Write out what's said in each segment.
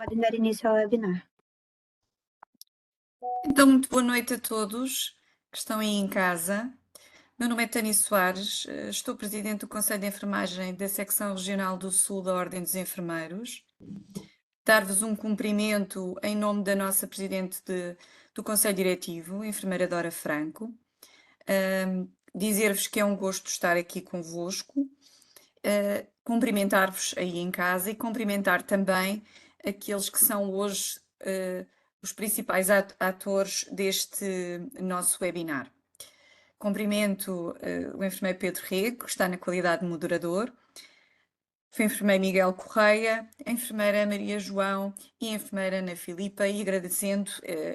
Podem dar início ao webinar. Então, muito boa noite a todos que estão aí em casa. Meu nome é Tânia Soares, estou presidente do Conselho de Enfermagem da Secção Regional do Sul da Ordem dos Enfermeiros. Dar-vos um cumprimento em nome da nossa presidente do Conselho Diretivo, a enfermeira Dora Franco. Dizer-vos que é um gosto estar aqui convosco, cumprimentar-vos aí em casa e cumprimentar também aqueles que são hoje os principais atores deste nosso webinar. Cumprimento o enfermeiro Pedro Rego, que está na qualidade de moderador, o enfermeiro Miguel Correia, a enfermeira Maria João e a enfermeira Ana Filipa, e agradecendo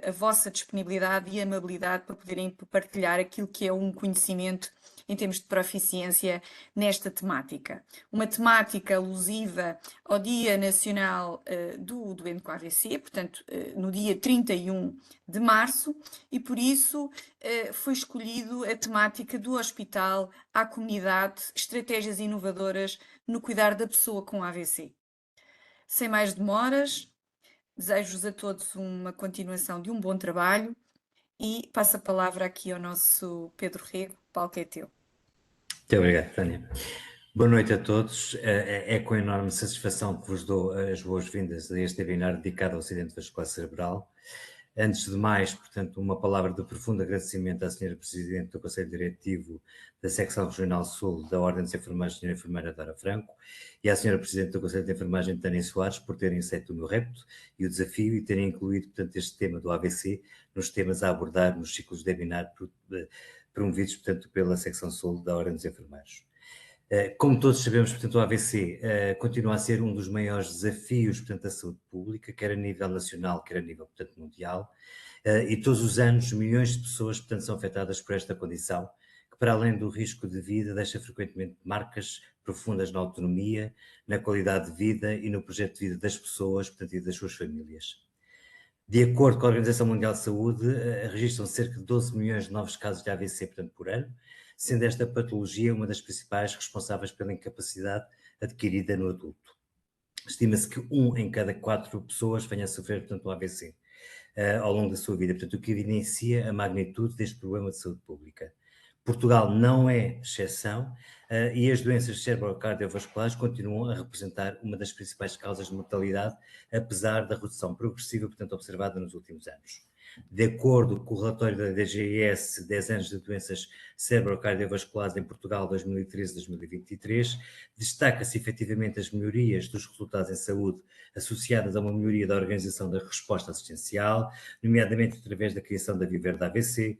a vossa disponibilidade e amabilidade para poderem partilhar aquilo que é um conhecimento em termos de proficiência nesta temática. Uma temática alusiva ao Dia Nacional do Doente com AVC, portanto, no dia 31 de março, e por isso foi escolhido a temática do hospital à comunidade, estratégias inovadoras no cuidar da pessoa com AVC. Sem mais demoras, desejo-vos a todos uma continuação de um bom trabalho e passo a palavra aqui ao nosso Pedro Rego. O palco é teu. Muito obrigado, Tânia. Boa noite a todos. É com enorme satisfação que vos dou as boas-vindas a este webinar dedicado ao acidente vascular cerebral. Antes de mais, portanto, uma palavra de profundo agradecimento à Sra. Presidente do Conselho Diretivo da Secção Regional Sul da Ordem dos Enfermeiros, Sra. Enfermeira Dora Franco, e à Sra. Presidente do Conselho de Enfermagem, Tânia Soares, por terem aceito o meu repto e o desafio e terem incluído, portanto, este tema do AVC nos temas a abordar nos ciclos de webinar promovidos, portanto, pela Secção Sul da Ordem dos Enfermeiros. Como todos sabemos, portanto, o AVC continua a ser um dos maiores desafios, portanto, da saúde pública, quer a nível nacional, quer a nível, portanto, mundial, e todos os anos milhões de pessoas, portanto, são afetadas por esta condição, que para além do risco de vida, deixa frequentemente marcas profundas na autonomia, na qualidade de vida e no projeto de vida das pessoas, portanto, e das suas famílias. De acordo com a Organização Mundial de Saúde, registram cerca de 12 milhões de novos casos de AVC, portanto, por ano, sendo esta patologia uma das principais responsáveis pela incapacidade adquirida no adulto. Estima-se que 1 em cada 4 pessoas venha a sofrer, portanto, um AVC ao longo da sua vida, portanto, o que evidencia a magnitude deste problema de saúde pública. Portugal não é exceção e as doenças cerebrocardiovasculares continuam a representar uma das principais causas de mortalidade, apesar da redução progressiva, portanto, observada nos últimos anos. De acordo com o relatório da DGS, 10 anos de doenças cerebrocardiovasculares em Portugal 2013-2023, destaca-se efetivamente as melhorias dos resultados em saúde associadas a uma melhoria da organização da resposta assistencial, nomeadamente através da criação da Viver da AVC,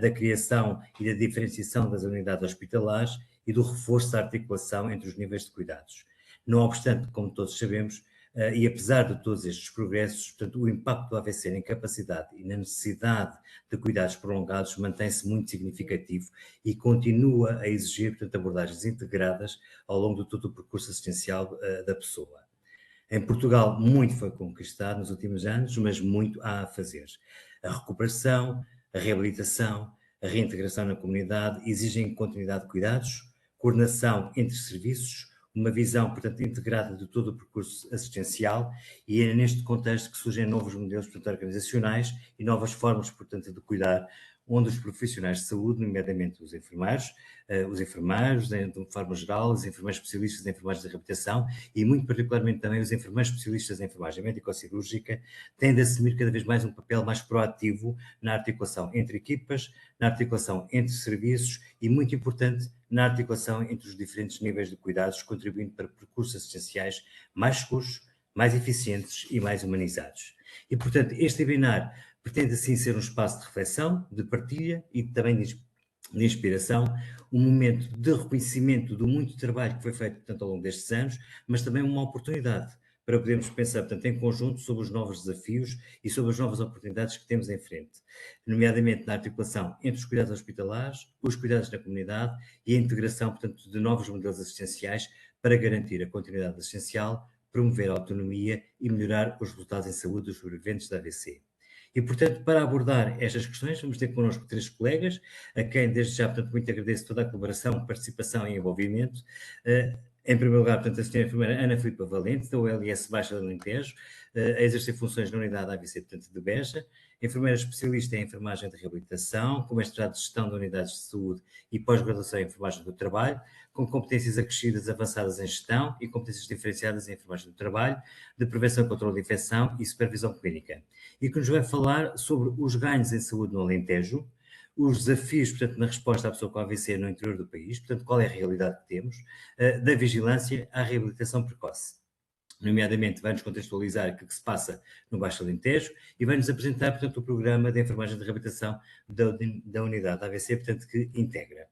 da criação e da diferenciação das unidades hospitalares e do reforço da articulação entre os níveis de cuidados. Não obstante, como todos sabemos, e apesar de todos estes progressos, portanto, o impacto do AVC na incapacidade e na necessidade de cuidados prolongados mantém-se muito significativo e continua a exigir, portanto, abordagens integradas ao longo de todo o percurso assistencial da pessoa. Em Portugal, muito foi conquistado nos últimos anos, mas muito há a fazer. A recuperação, a reabilitação, a reintegração na comunidade exigem continuidade de cuidados, coordenação entre serviços, uma visão, portanto, integrada de todo o percurso assistencial, e é neste contexto que surgem novos modelos, portanto, organizacionais e novas formas, portanto, de cuidar, onde os profissionais de saúde, nomeadamente os enfermeiros, de forma geral, os enfermeiros especialistas em enfermagem de reabilitação e, muito particularmente, também os enfermeiros especialistas em enfermagem médico-cirúrgica, têm de assumir cada vez mais um papel mais proativo na articulação entre equipas, na articulação entre serviços e, muito importante, na articulação entre os diferentes níveis de cuidados, contribuindo para percursos assistenciais mais seguros, mais eficientes e mais humanizados. E, portanto, este webinar pretende, assim, ser um espaço de reflexão, de partilha e também de inspiração, um momento de reconhecimento do muito trabalho que foi feito, portanto, ao longo destes anos, mas também uma oportunidade para podermos pensar, portanto, em conjunto sobre os novos desafios e sobre as novas oportunidades que temos em frente, nomeadamente na articulação entre os cuidados hospitalares, os cuidados na comunidade e a integração, portanto, de novos modelos assistenciais para garantir a continuidade assistencial, promover a autonomia e melhorar os resultados em saúde dos sobreviventes da AVC. E, portanto, para abordar estas questões, vamos ter connosco 3 colegas, a quem desde já, portanto, muito agradeço toda a colaboração, participação e envolvimento. Em primeiro lugar, portanto, a senhora enfermeira Ana Filipa Valente, da ULS Baixa do Alentejo, a exercer funções na unidade AVC, portanto, de Beja, enfermeira especialista em enfermagem de reabilitação, com mestrado de gestão de unidades de saúde e pós-graduação em enfermagem do trabalho, com competências acrescidas avançadas em gestão e competências diferenciadas em enfermagem do trabalho, de prevenção e controle de infecção e supervisão clínica. E que nos vai falar sobre os ganhos em saúde no Alentejo, os desafios, portanto, na resposta à pessoa com AVC no interior do país, portanto, qual é a realidade que temos, da vigilância à reabilitação precoce. Nomeadamente, vai-nos contextualizar o que se passa no Baixo Alentejo e vai-nos apresentar, portanto, o programa de enfermagem de reabilitação da unidade AVC, portanto, que integra.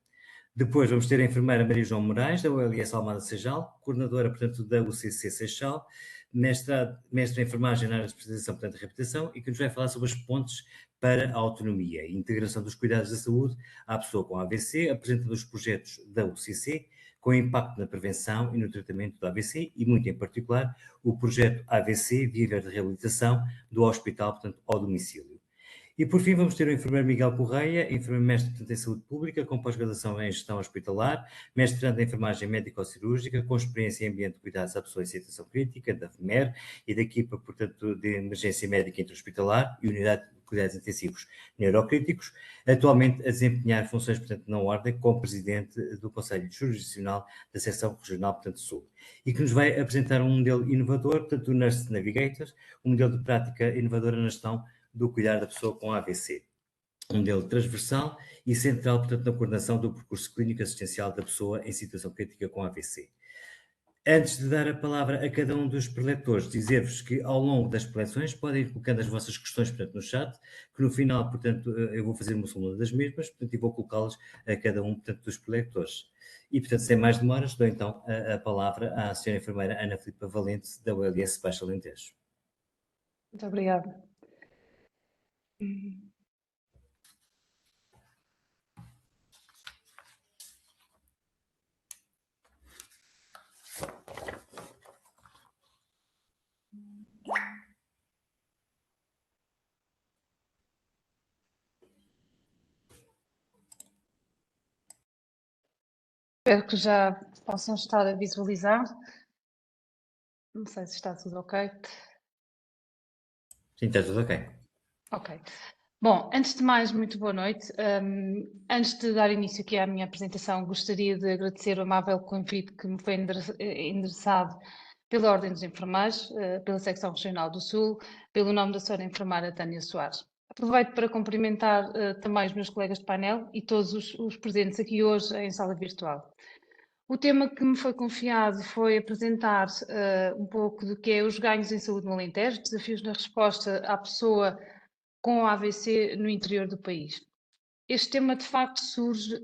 Depois vamos ter a enfermeira Maria João Moraes, da ULS Almada Seixal, coordenadora, portanto, da UCC Seixal, mestre em enfermagem na área de especialização, portanto, de reabilitação, e que nos vai falar sobre as pontes para a autonomia e integração dos cuidados da saúde à pessoa com AVC, apresentando os projetos da UCC, com impacto na prevenção e no tratamento do AVC, e muito em particular o projeto AVC Viver de Reabilitação do hospital, portanto, ao domicílio. E por fim vamos ter o enfermeiro Miguel Correia, enfermeiro mestre portanto, em saúde pública, com pós-graduação em gestão hospitalar, mestrando em enfermagem médico-cirúrgica, com experiência em ambiente de cuidados à pessoa em situação crítica, da FMER e da equipa, portanto, de emergência médica intra-hospitalar e unidade de cuidados intensivos neurocríticos, atualmente a desempenhar funções, portanto, na ordem, como presidente do Conselho Jurisdicional da Seção Regional, portanto, Sul, e que nos vai apresentar um modelo inovador, portanto, o Nurse Navigator, um modelo de prática inovadora na gestão do cuidar da pessoa com AVC. Um modelo transversal e central, portanto, na coordenação do percurso clínico assistencial da pessoa em situação crítica com AVC. Antes de dar a palavra a cada um dos preletores, dizer-vos que ao longo das preleções podem ir colocando as vossas questões, portanto, no chat, que no final, portanto, eu vou fazer uma soma das mesmas, portanto, e vou colocá-las a cada um, portanto, dos preletores. E, portanto, sem mais demoras, dou então a palavra à senhora enfermeira Ana Filipa Valente, da ULS Baixo Alentejo. Muito obrigada. Espero que já possam estar a visualizar. Não sei se está tudo ok. Sim, está tudo ok. Ok. Bom, antes de mais, muito boa noite. Antes de dar início aqui à minha apresentação, gostaria de agradecer o amável convite que me foi endereçado pela Ordem dos Enfermeiros, pela Secção Regional do Sul, pelo nome da senhora enfermeira Tânia Soares. Aproveito para cumprimentar também os meus colegas de painel e todos os presentes aqui hoje em sala virtual. O tema que me foi confiado foi apresentar um pouco do que é os ganhos em saúde no Alentejo, desafios na resposta à pessoa com AVC no interior do país. Este tema, de facto, surge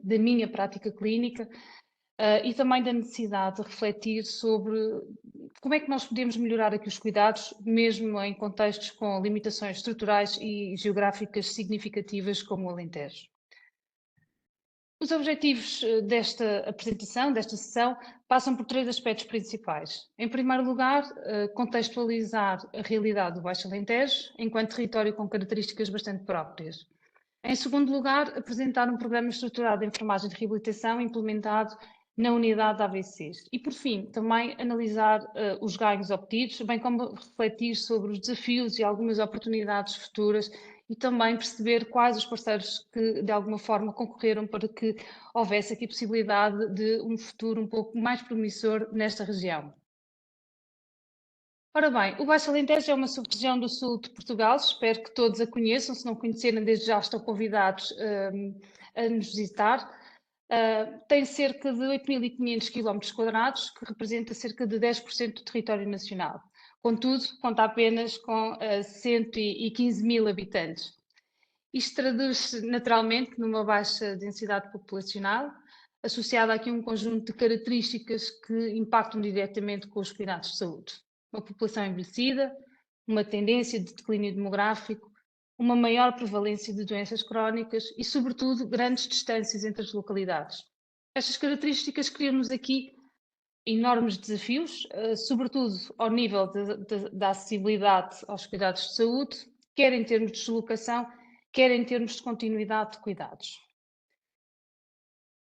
da minha prática clínica e também da necessidade de refletir sobre como é que nós podemos melhorar aqui os cuidados, mesmo em contextos com limitações estruturais e geográficas significativas como o Alentejo. Os objetivos desta apresentação, desta sessão, passam por 3 aspectos principais. Em primeiro lugar, contextualizar a realidade do Baixo Alentejo, enquanto território com características bastante próprias. Em segundo lugar, apresentar um programa estruturado de enfermagem de reabilitação implementado na unidade de AVCs. E, por fim, também analisar os ganhos obtidos, bem como refletir sobre os desafios e algumas oportunidades futuras e também perceber quais os parceiros que, de alguma forma, concorreram para que houvesse aqui possibilidade de um futuro um pouco mais promissor nesta região. Ora bem, o Baixo Alentejo é uma sub-região do sul de Portugal, espero que todos a conheçam, se não conhecerem, desde já estão convidados a nos visitar. Tem cerca de 8.500 km², que representa cerca de 10% do território nacional. Contudo, conta apenas com 115 mil habitantes. Isto traduz-se naturalmente numa baixa densidade populacional, associada aqui a um conjunto de características que impactam diretamente com os cuidados de saúde. Uma população envelhecida, uma tendência de declínio demográfico, uma maior prevalência de doenças crónicas e, sobretudo, grandes distâncias entre as localidades. Estas características criam-nos aqui enormes desafios, sobretudo ao nível da acessibilidade aos cuidados de saúde, quer em termos de deslocação, quer em termos de continuidade de cuidados.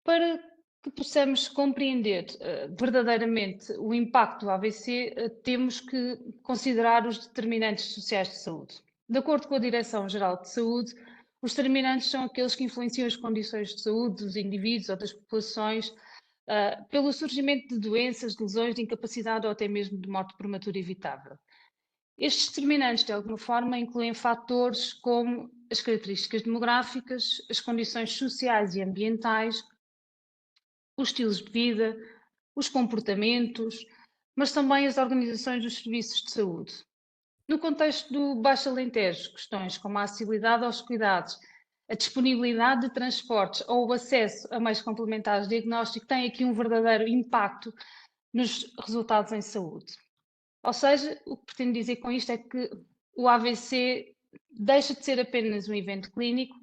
Para que possamos compreender verdadeiramente o impacto do AVC, temos que considerar os determinantes sociais de saúde. De acordo com a Direção-Geral de Saúde, os determinantes são aqueles que influenciam as condições de saúde dos indivíduos ou das populações pelo surgimento de doenças, de lesões, de incapacidade ou até mesmo de morte prematura evitável. Estes determinantes, de alguma forma, incluem fatores como as características demográficas, as condições sociais e ambientais, os estilos de vida, os comportamentos, mas também as organizações dos serviços de saúde. No contexto do Baixo Alentejo, questões como a acessibilidade aos cuidados, a disponibilidade de transportes ou o acesso a meios complementares de diagnóstico têm aqui um verdadeiro impacto nos resultados em saúde. Ou seja, o que pretendo dizer com isto é que o AVC deixa de ser apenas um evento clínico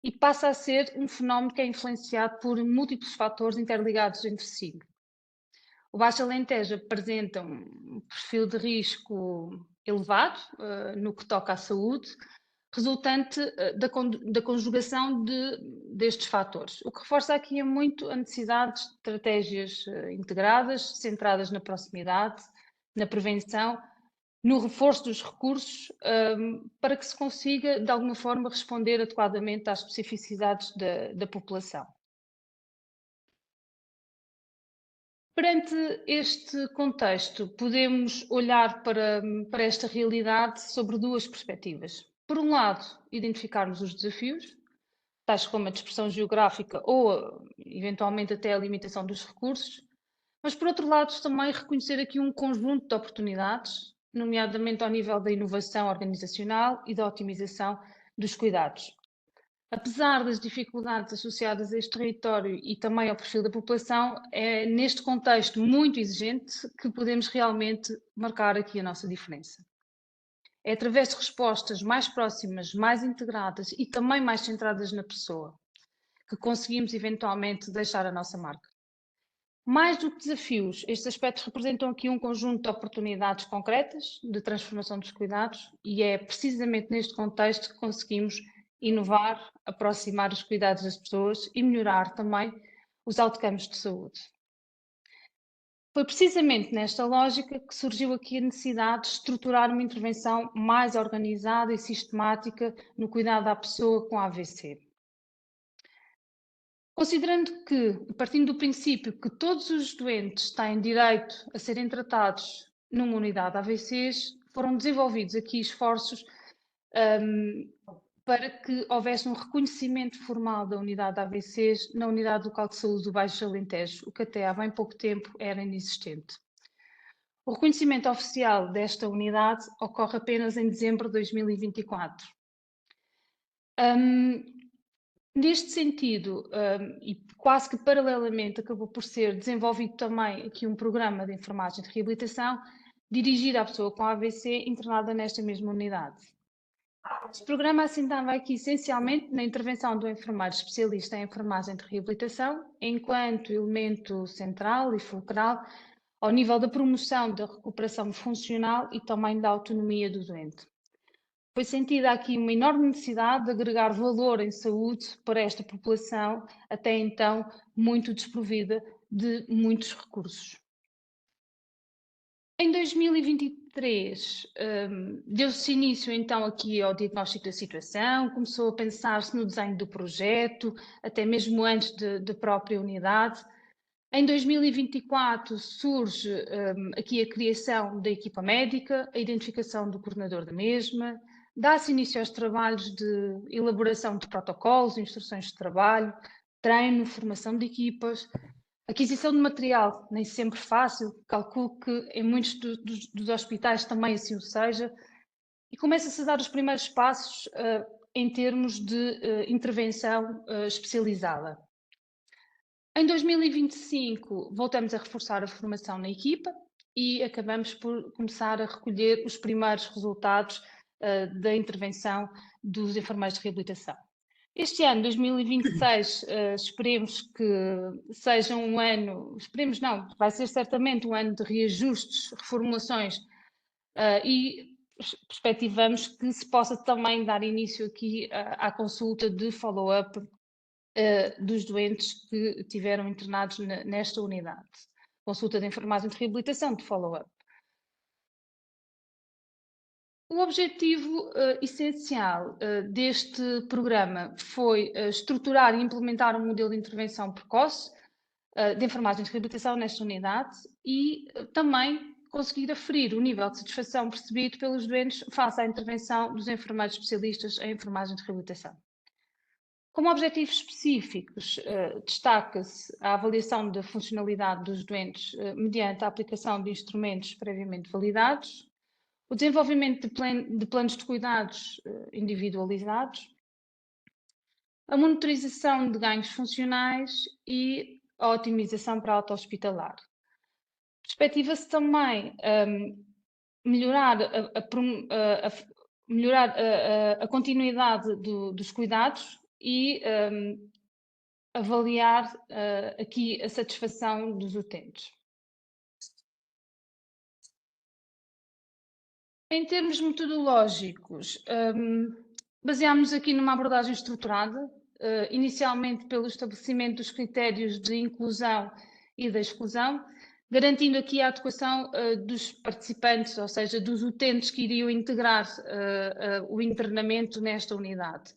e passa a ser um fenómeno que é influenciado por múltiplos fatores interligados entre si. O Baixo Alentejo apresenta um perfil de risco elevado no que toca à saúde, resultante da conjugação destes fatores. O que reforça aqui é muito a necessidade de estratégias integradas, centradas na proximidade, na prevenção, no reforço dos recursos, para que se consiga, de alguma forma, responder adequadamente às especificidades da população. Perante este contexto, podemos olhar para esta realidade sobre duas perspectivas. Por um lado, identificarmos os desafios, tais como a dispersão geográfica ou, eventualmente, até a limitação dos recursos, mas, por outro lado, também reconhecer aqui um conjunto de oportunidades, nomeadamente ao nível da inovação organizacional e da otimização dos cuidados. Apesar das dificuldades associadas a este território e também ao perfil da população, é neste contexto muito exigente que podemos realmente marcar aqui a nossa diferença. É através de respostas mais próximas, mais integradas e também mais centradas na pessoa que conseguimos eventualmente deixar a nossa marca. Mais do que desafios, estes aspectos representam aqui um conjunto de oportunidades concretas de transformação dos cuidados e é precisamente neste contexto que conseguimos inovar, aproximar os cuidados das pessoas e melhorar também os outcomes de saúde. Foi precisamente nesta lógica que surgiu aqui a necessidade de estruturar uma intervenção mais organizada e sistemática no cuidado à pessoa com AVC. Considerando que, partindo do princípio que todos os doentes têm direito a serem tratados numa unidade de AVCs, foram desenvolvidos aqui esforços para que houvesse um reconhecimento formal da unidade de AVCs na Unidade Local de Saúde do Baixo Alentejo, o que até há bem pouco tempo era inexistente. O reconhecimento oficial desta unidade ocorre apenas em dezembro de 2024. Neste sentido, e quase que paralelamente, acabou por ser desenvolvido também aqui um programa de enfermagem de reabilitação dirigido à pessoa com AVC internada nesta mesma unidade. Este programa assentava aqui essencialmente na intervenção do enfermeiro especialista em enfermagem de reabilitação, enquanto elemento central e fulcral ao nível da promoção da recuperação funcional e também da autonomia do doente. Foi sentida aqui uma enorme necessidade de agregar valor em saúde para esta população, até então muito desprovida de muitos recursos. Em 2023, deu-se início então aqui ao diagnóstico da situação, começou a pensar-se no desenho do projeto, até mesmo antes da própria unidade. Em 2024 surge aqui a criação da equipa médica, a identificação do coordenador da mesma, dá-se início aos trabalhos de elaboração de protocolos, instruções de trabalho, treino, formação de equipas, aquisição de material, nem sempre fácil, calculo que em muitos dos hospitais também assim o seja, e começa-se a dar os primeiros passos em termos de intervenção especializada. Em 2025 voltamos a reforçar a formação na equipa e acabamos por começar a recolher os primeiros resultados da intervenção dos enfermeiros de reabilitação. Este ano, 2026, esperemos que seja um ano, esperemos não, vai ser certamente um ano de reajustes, reformulações e perspectivamos que se possa também dar início aqui à consulta de follow-up dos doentes que tiveram internados nesta unidade. Consulta de enfermagem de reabilitação, de follow-up. O objetivo essencial deste programa foi estruturar e implementar um modelo de intervenção precoce de enfermagem de reabilitação nesta unidade e também conseguir aferir o nível de satisfação percebido pelos doentes face à intervenção dos enfermeiros especialistas em enfermagem de reabilitação. Como objetivos específicos, destaca-se a avaliação da funcionalidade dos doentes mediante a aplicação de instrumentos previamente validados, o desenvolvimento de planos de cuidados individualizados, a monitorização de ganhos funcionais e a otimização para a auto-hospitalar. Perspectiva-se também melhorar a continuidade dos cuidados e avaliar aqui a satisfação dos utentes. Em termos metodológicos, baseámos aqui numa abordagem estruturada, inicialmente pelo estabelecimento dos critérios de inclusão e da exclusão, garantindo aqui a adequação dos participantes, ou seja, dos utentes que iriam integrar o internamento nesta unidade.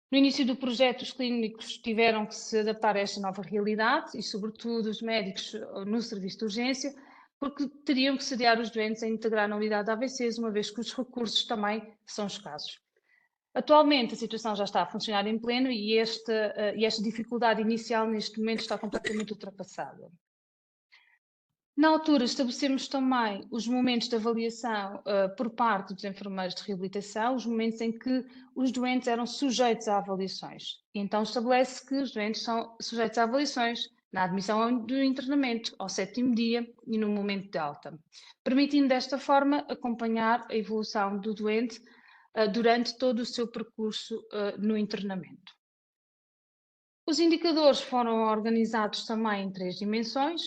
No início do projeto, os clínicos tiveram que se adaptar a esta nova realidade e, sobretudo, os médicos no serviço de urgência, porque teriam que sediar os doentes a integrar na unidade de AVCs, uma vez que os recursos também são escassos. Atualmente, a situação já está a funcionar em pleno e esta dificuldade inicial, neste momento, está completamente ultrapassada. Na altura, estabelecemos também os momentos de avaliação por parte dos enfermeiros de reabilitação, os momentos em que os doentes eram sujeitos a avaliações. E então estabelece que os doentes são sujeitos a avaliações na admissão do internamento, ao 7º dia e no momento de alta, permitindo desta forma acompanhar a evolução do doente durante todo o seu percurso no internamento. Os indicadores foram organizados também em 3 dimensões.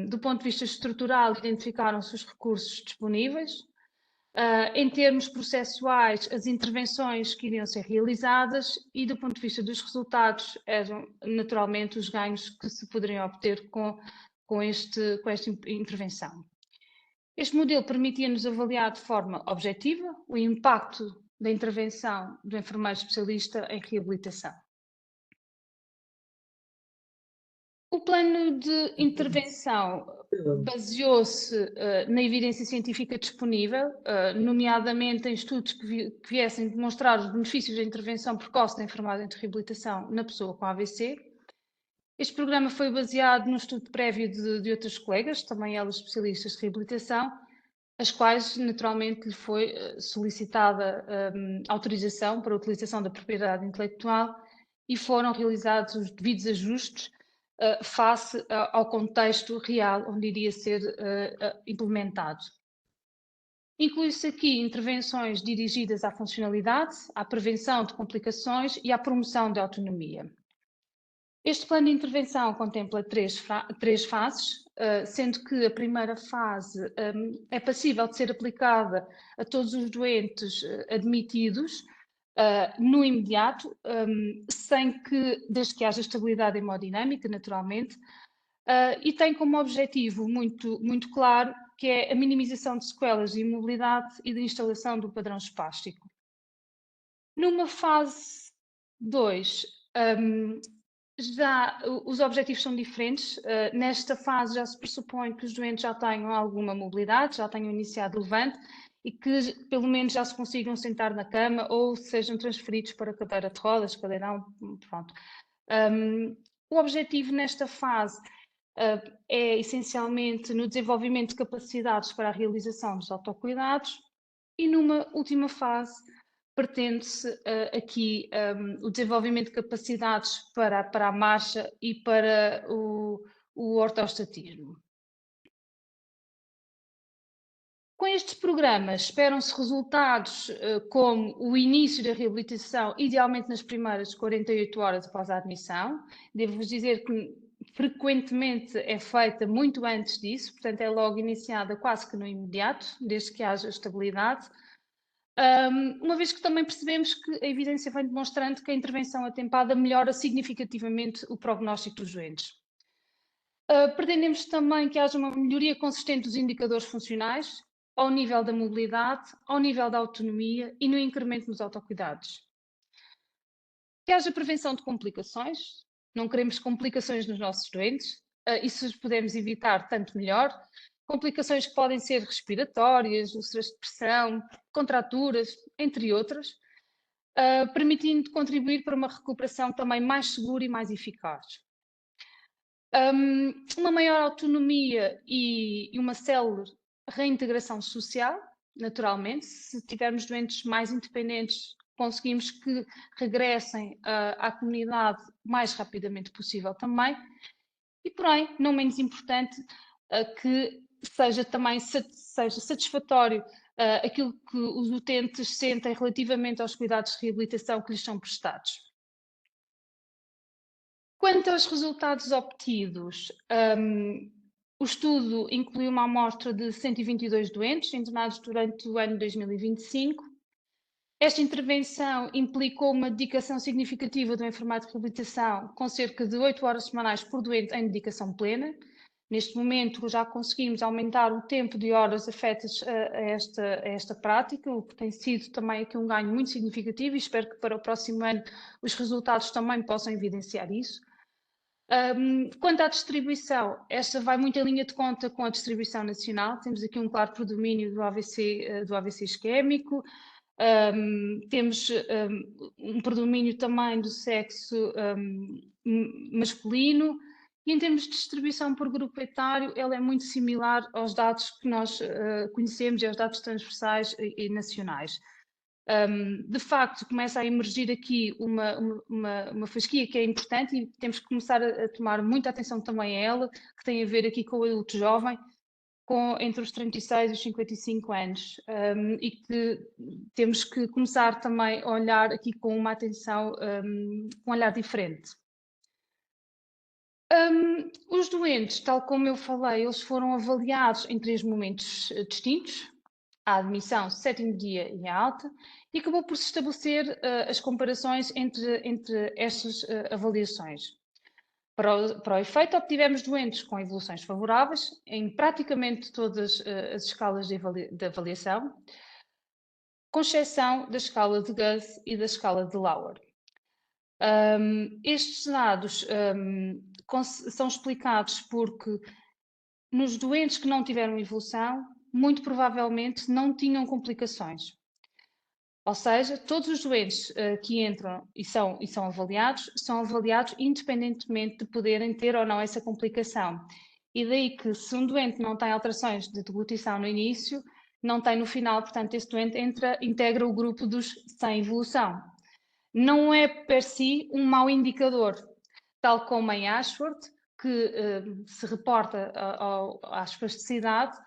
Do ponto de vista estrutural, identificaram-se os recursos disponíveis. Em termos processuais, as intervenções que iriam ser realizadas e, do ponto de vista dos resultados, eram naturalmente os ganhos que se poderiam obter com esta intervenção. Este modelo permitia-nos avaliar de forma objetiva o impacto da intervenção do enfermeiro especialista em reabilitação. O plano de intervenção baseou-se na evidência científica disponível, nomeadamente em estudos que viessem demonstrar os benefícios da intervenção precoce da enfermagem de reabilitação na pessoa com AVC. Este programa foi baseado no estudo prévio de outras colegas, também elas especialistas de reabilitação, as quais naturalmente lhe foi solicitada autorização para a utilização da propriedade intelectual e foram realizados os devidos ajustes face ao contexto real onde iria ser implementado. Inclui-se aqui intervenções dirigidas à funcionalidade, à prevenção de complicações e à promoção da autonomia. Este plano de intervenção contempla três fases, sendo que a primeira fase é passível de ser aplicada a todos os doentes admitidos no imediato, desde que haja estabilidade hemodinâmica, naturalmente, e tem como objetivo muito claro que é a minimização de sequelas de imobilidade e de instalação do padrão espástico. Numa fase 2, já os objetivos são diferentes. Nesta fase já se pressupõe que os doentes já tenham alguma mobilidade, já tenham iniciado o levante e que pelo menos já se consigam sentar na cama ou sejam transferidos para cadeira de rodas, cadeirão, pronto. O objetivo nesta fase é essencialmente no desenvolvimento de capacidades para a realização dos autocuidados e numa última fase pretende-se aqui o desenvolvimento de capacidades para a marcha e para o ortostatismo. Com estes programas esperam-se resultados como o início da reabilitação, idealmente nas primeiras 48 horas após a admissão. Devo-vos dizer que frequentemente é feita muito antes disso, portanto é logo iniciada quase que no imediato, desde que haja estabilidade. uma vez que também percebemos que a evidência vem demonstrando que a intervenção atempada melhora significativamente o prognóstico dos doentes. Pretendemos também que haja uma melhoria consistente dos indicadores funcionais, ao nível da mobilidade, ao nível da autonomia e no incremento nos autocuidados. Que haja prevenção de complicações, não queremos complicações nos nossos doentes, e se os pudermos evitar, tanto melhor. Complicações que podem ser respiratórias, úlceras de pressão, contraturas, entre outras, permitindo contribuir para uma recuperação também mais segura e mais eficaz. Uma maior autonomia e uma célere reintegração social, naturalmente. Se tivermos doentes mais independentes, conseguimos que regressem à comunidade o mais rapidamente possível também. E, porém, não menos importante, que seja também seja satisfatório aquilo que os utentes sentem relativamente aos cuidados de reabilitação que lhes são prestados. Quanto aos resultados obtidos, o estudo incluiu uma amostra de 122 doentes internados durante o ano 2025. Esta intervenção implicou uma dedicação significativa do enfermeiro de reabilitação, com cerca de 8 horas semanais por doente em dedicação plena. Neste momento já conseguimos aumentar o tempo de horas afetas a esta prática, o que tem sido também aqui um ganho muito significativo, e espero que para o próximo ano os resultados também possam evidenciar isso. Quanto à distribuição, esta vai muito em linha de conta com a distribuição nacional. Temos aqui um claro predomínio do AVC isquémico, temos um predomínio também do sexo masculino, e em termos de distribuição por grupo etário, ela é muito similar aos dados que nós conhecemos e aos dados transversais e nacionais. De facto, começa a emergir aqui uma fasquia que é importante, e temos que começar a tomar muita atenção também a ela, que tem a ver aqui com o adulto jovem, entre os 36 e os 55 anos, e que temos que começar também a olhar aqui com uma atenção, com um olhar diferente. Os doentes, tal como eu falei, eles foram avaliados em 3 momentos distintos: a admissão, 7º dia e a alta, e acabou por se estabelecer as comparações entre estas avaliações. Para o efeito, obtivemos doentes com evoluções favoráveis em praticamente todas as escalas de avaliação, com exceção da escala de Gus e da escala de Lauer. Estes dados são explicados porque nos doentes que não tiveram evolução, muito provavelmente não tinham complicações. Ou seja, todos os doentes que entram e são avaliados independentemente de poderem ter ou não essa complicação. E daí que, se um doente não tem alterações de deglutição no início, não tem no final, portanto, esse doente integra o grupo dos sem evolução. Não é per si um mau indicador, tal como em Ashworth, que se reporta à espasticidade,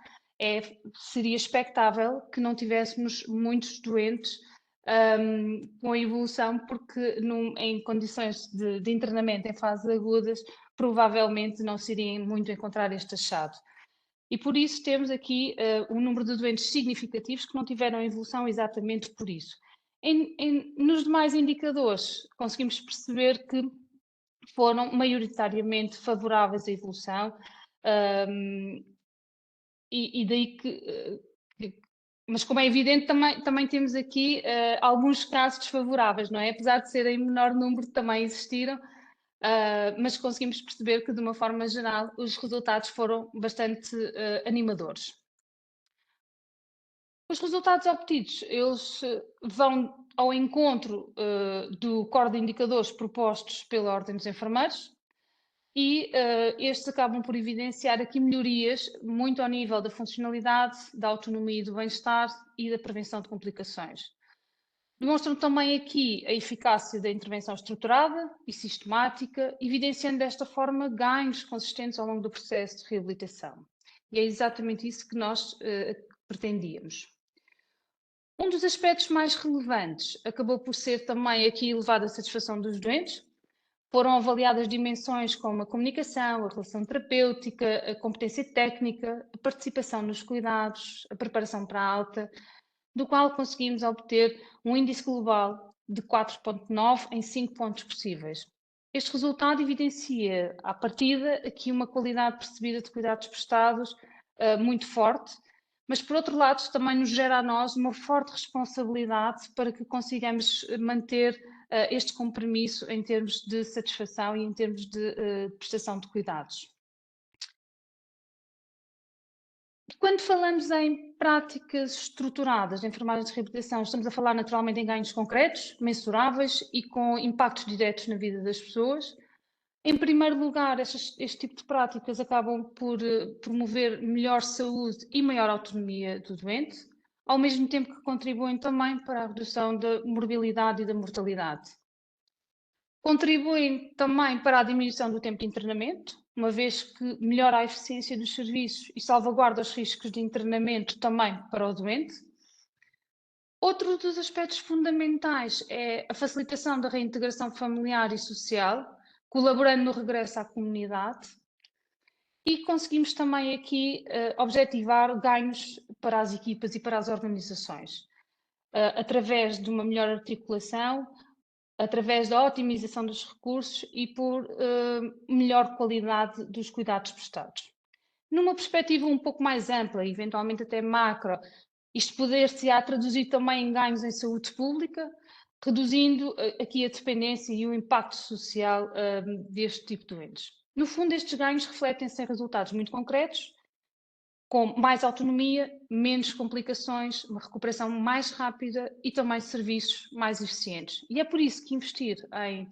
seria expectável que não tivéssemos muitos doentes com evolução, porque em condições de internamento em fases agudas, provavelmente não se iria muito encontrar este achado. E por isso temos aqui um número de doentes significativos que não tiveram evolução exatamente por isso. Nos demais indicadores, conseguimos perceber que foram maioritariamente favoráveis à evolução, e daí mas como é evidente, também temos aqui alguns casos desfavoráveis, não é? Apesar de serem em menor número, também existiram, mas conseguimos perceber que, de uma forma geral, os resultados foram bastante animadores. Os resultados obtidos, eles vão ao encontro do core de indicadores propostos pela Ordem dos Enfermeiros, e estes acabam por evidenciar aqui melhorias muito ao nível da funcionalidade, da autonomia e do bem-estar e da prevenção de complicações. Demonstram também aqui a eficácia da intervenção estruturada e sistemática, evidenciando desta forma ganhos consistentes ao longo do processo de reabilitação. E é exatamente isso que nós pretendíamos. Um dos aspectos mais relevantes acabou por ser também aqui elevada satisfação dos doentes. Foram avaliadas dimensões como a comunicação, a relação terapêutica, a competência técnica, a participação nos cuidados, a preparação para a alta, do qual conseguimos obter um índice global de 4,9 em 5 pontos possíveis. Este resultado evidencia, à partida, aqui uma qualidade percebida de cuidados prestados muito forte, mas, por outro lado, também nos gera a nós uma forte responsabilidade para que consigamos manter este compromisso em termos de satisfação e em termos de prestação de cuidados. Quando falamos em práticas estruturadas de enfermagem de reabilitação, estamos a falar naturalmente em ganhos concretos, mensuráveis e com impactos diretos na vida das pessoas. Em primeiro lugar, este tipo de práticas acabam por promover melhor saúde e maior autonomia do doente, ao mesmo tempo que contribuem também para a redução da morbilidade e da mortalidade. Contribuem também para a diminuição do tempo de internamento, uma vez que melhora a eficiência dos serviços e salvaguarda os riscos de internamento também para o doente. Outro dos aspectos fundamentais é a facilitação da reintegração familiar e social, colaborando no regresso à comunidade. E conseguimos também aqui objetivar ganhos para as equipas e para as organizações, através de uma melhor articulação, através da otimização dos recursos e por melhor qualidade dos cuidados prestados. Numa perspectiva um pouco mais ampla, eventualmente até macro, isto poder-se-á traduzir também em ganhos em saúde pública, reduzindo aqui a dependência e o impacto social deste tipo de doentes. No fundo, estes ganhos refletem-se em resultados muito concretos, com mais autonomia, menos complicações, uma recuperação mais rápida e também serviços mais eficientes. E é por isso que investir em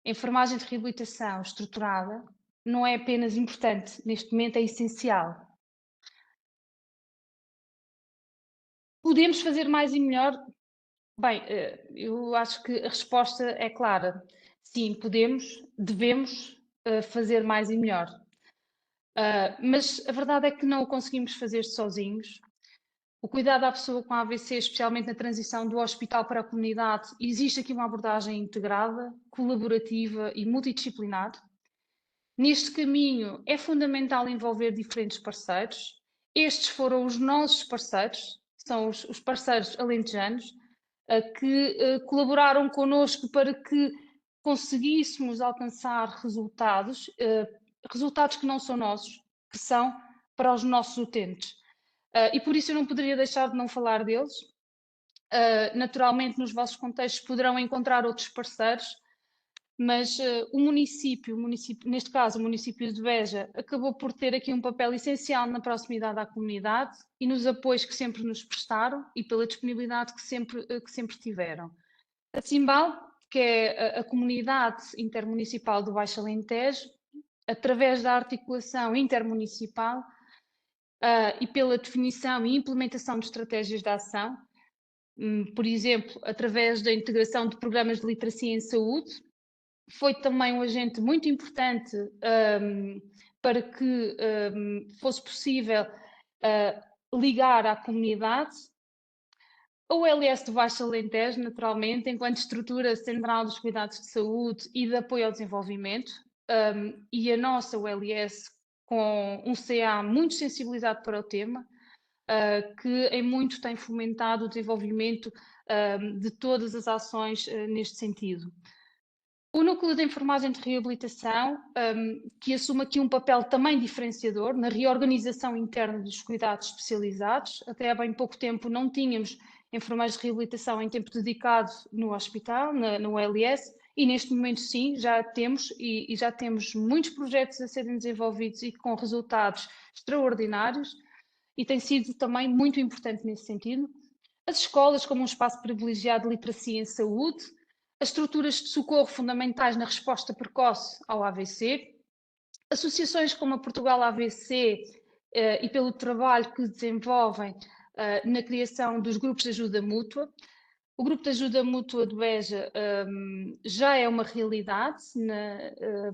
enfermagem de reabilitação estruturada não é apenas importante, neste momento é essencial. Podemos fazer mais e melhor? Bem, eu acho que a resposta é clara. Sim, podemos, devemos fazer mais e melhor. Mas a verdade é que não o conseguimos fazer sozinhos. O cuidado à pessoa com AVC, especialmente na transição do hospital para a comunidade, existe aqui uma abordagem integrada, colaborativa e multidisciplinar. Neste caminho é fundamental envolver diferentes parceiros. Estes foram os nossos parceiros, são os parceiros alentejanos, que colaboraram connosco para que conseguíssemos alcançar resultados, resultados que não são nossos, que são para os nossos utentes. E por isso eu não poderia deixar de não falar deles. Naturalmente, nos vossos contextos poderão encontrar outros parceiros, mas o município, neste caso o município de Beja, acabou por ter aqui um papel essencial na proximidade à comunidade e nos apoios que sempre nos prestaram e pela disponibilidade que sempre tiveram. A Cimbal, que é a comunidade intermunicipal do Baixo Alentejo, através da articulação intermunicipal e pela definição e implementação de estratégias de ação, por exemplo, através da integração de programas de literacia em saúde, foi também um agente muito importante para que fosse possível ligar à comunidade. A OLS do Baixo Alentejo, naturalmente, enquanto estrutura central dos cuidados de saúde e de apoio ao desenvolvimento, e a nossa OLS com um CA muito sensibilizado para o tema, que em muito tem fomentado o desenvolvimento de todas as ações neste sentido. O Núcleo de Enfermagem de Reabilitação, que assume aqui um papel também diferenciador na reorganização interna dos cuidados especializados. Até há bem pouco tempo não tínhamos enfermeiros de reabilitação em tempo dedicado no hospital, no OLS, e neste momento sim, já temos, e já temos muitos projetos a serem desenvolvidos e com resultados extraordinários, e tem sido também muito importante nesse sentido. As escolas como um espaço privilegiado de literacia em saúde, as estruturas de socorro fundamentais na resposta precoce ao AVC, associações como a Portugal AVC e pelo trabalho que desenvolvem na criação dos grupos de ajuda mútua. O grupo de ajuda mútua do Beja já é uma realidade,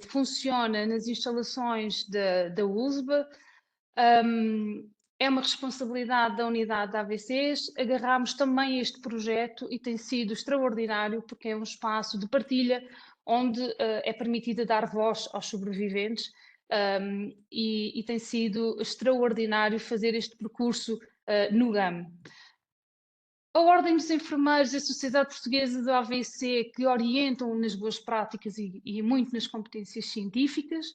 funciona nas instalações da USBA, é uma responsabilidade da unidade de AVCs, agarramos também este projeto e tem sido extraordinário porque é um espaço de partilha onde é permitido dar voz aos sobreviventes e tem sido extraordinário fazer este percurso no GAM. a Ordem dos Enfermeiros e a Sociedade Portuguesa do AVC, que orientam nas boas práticas e muito nas competências científicas,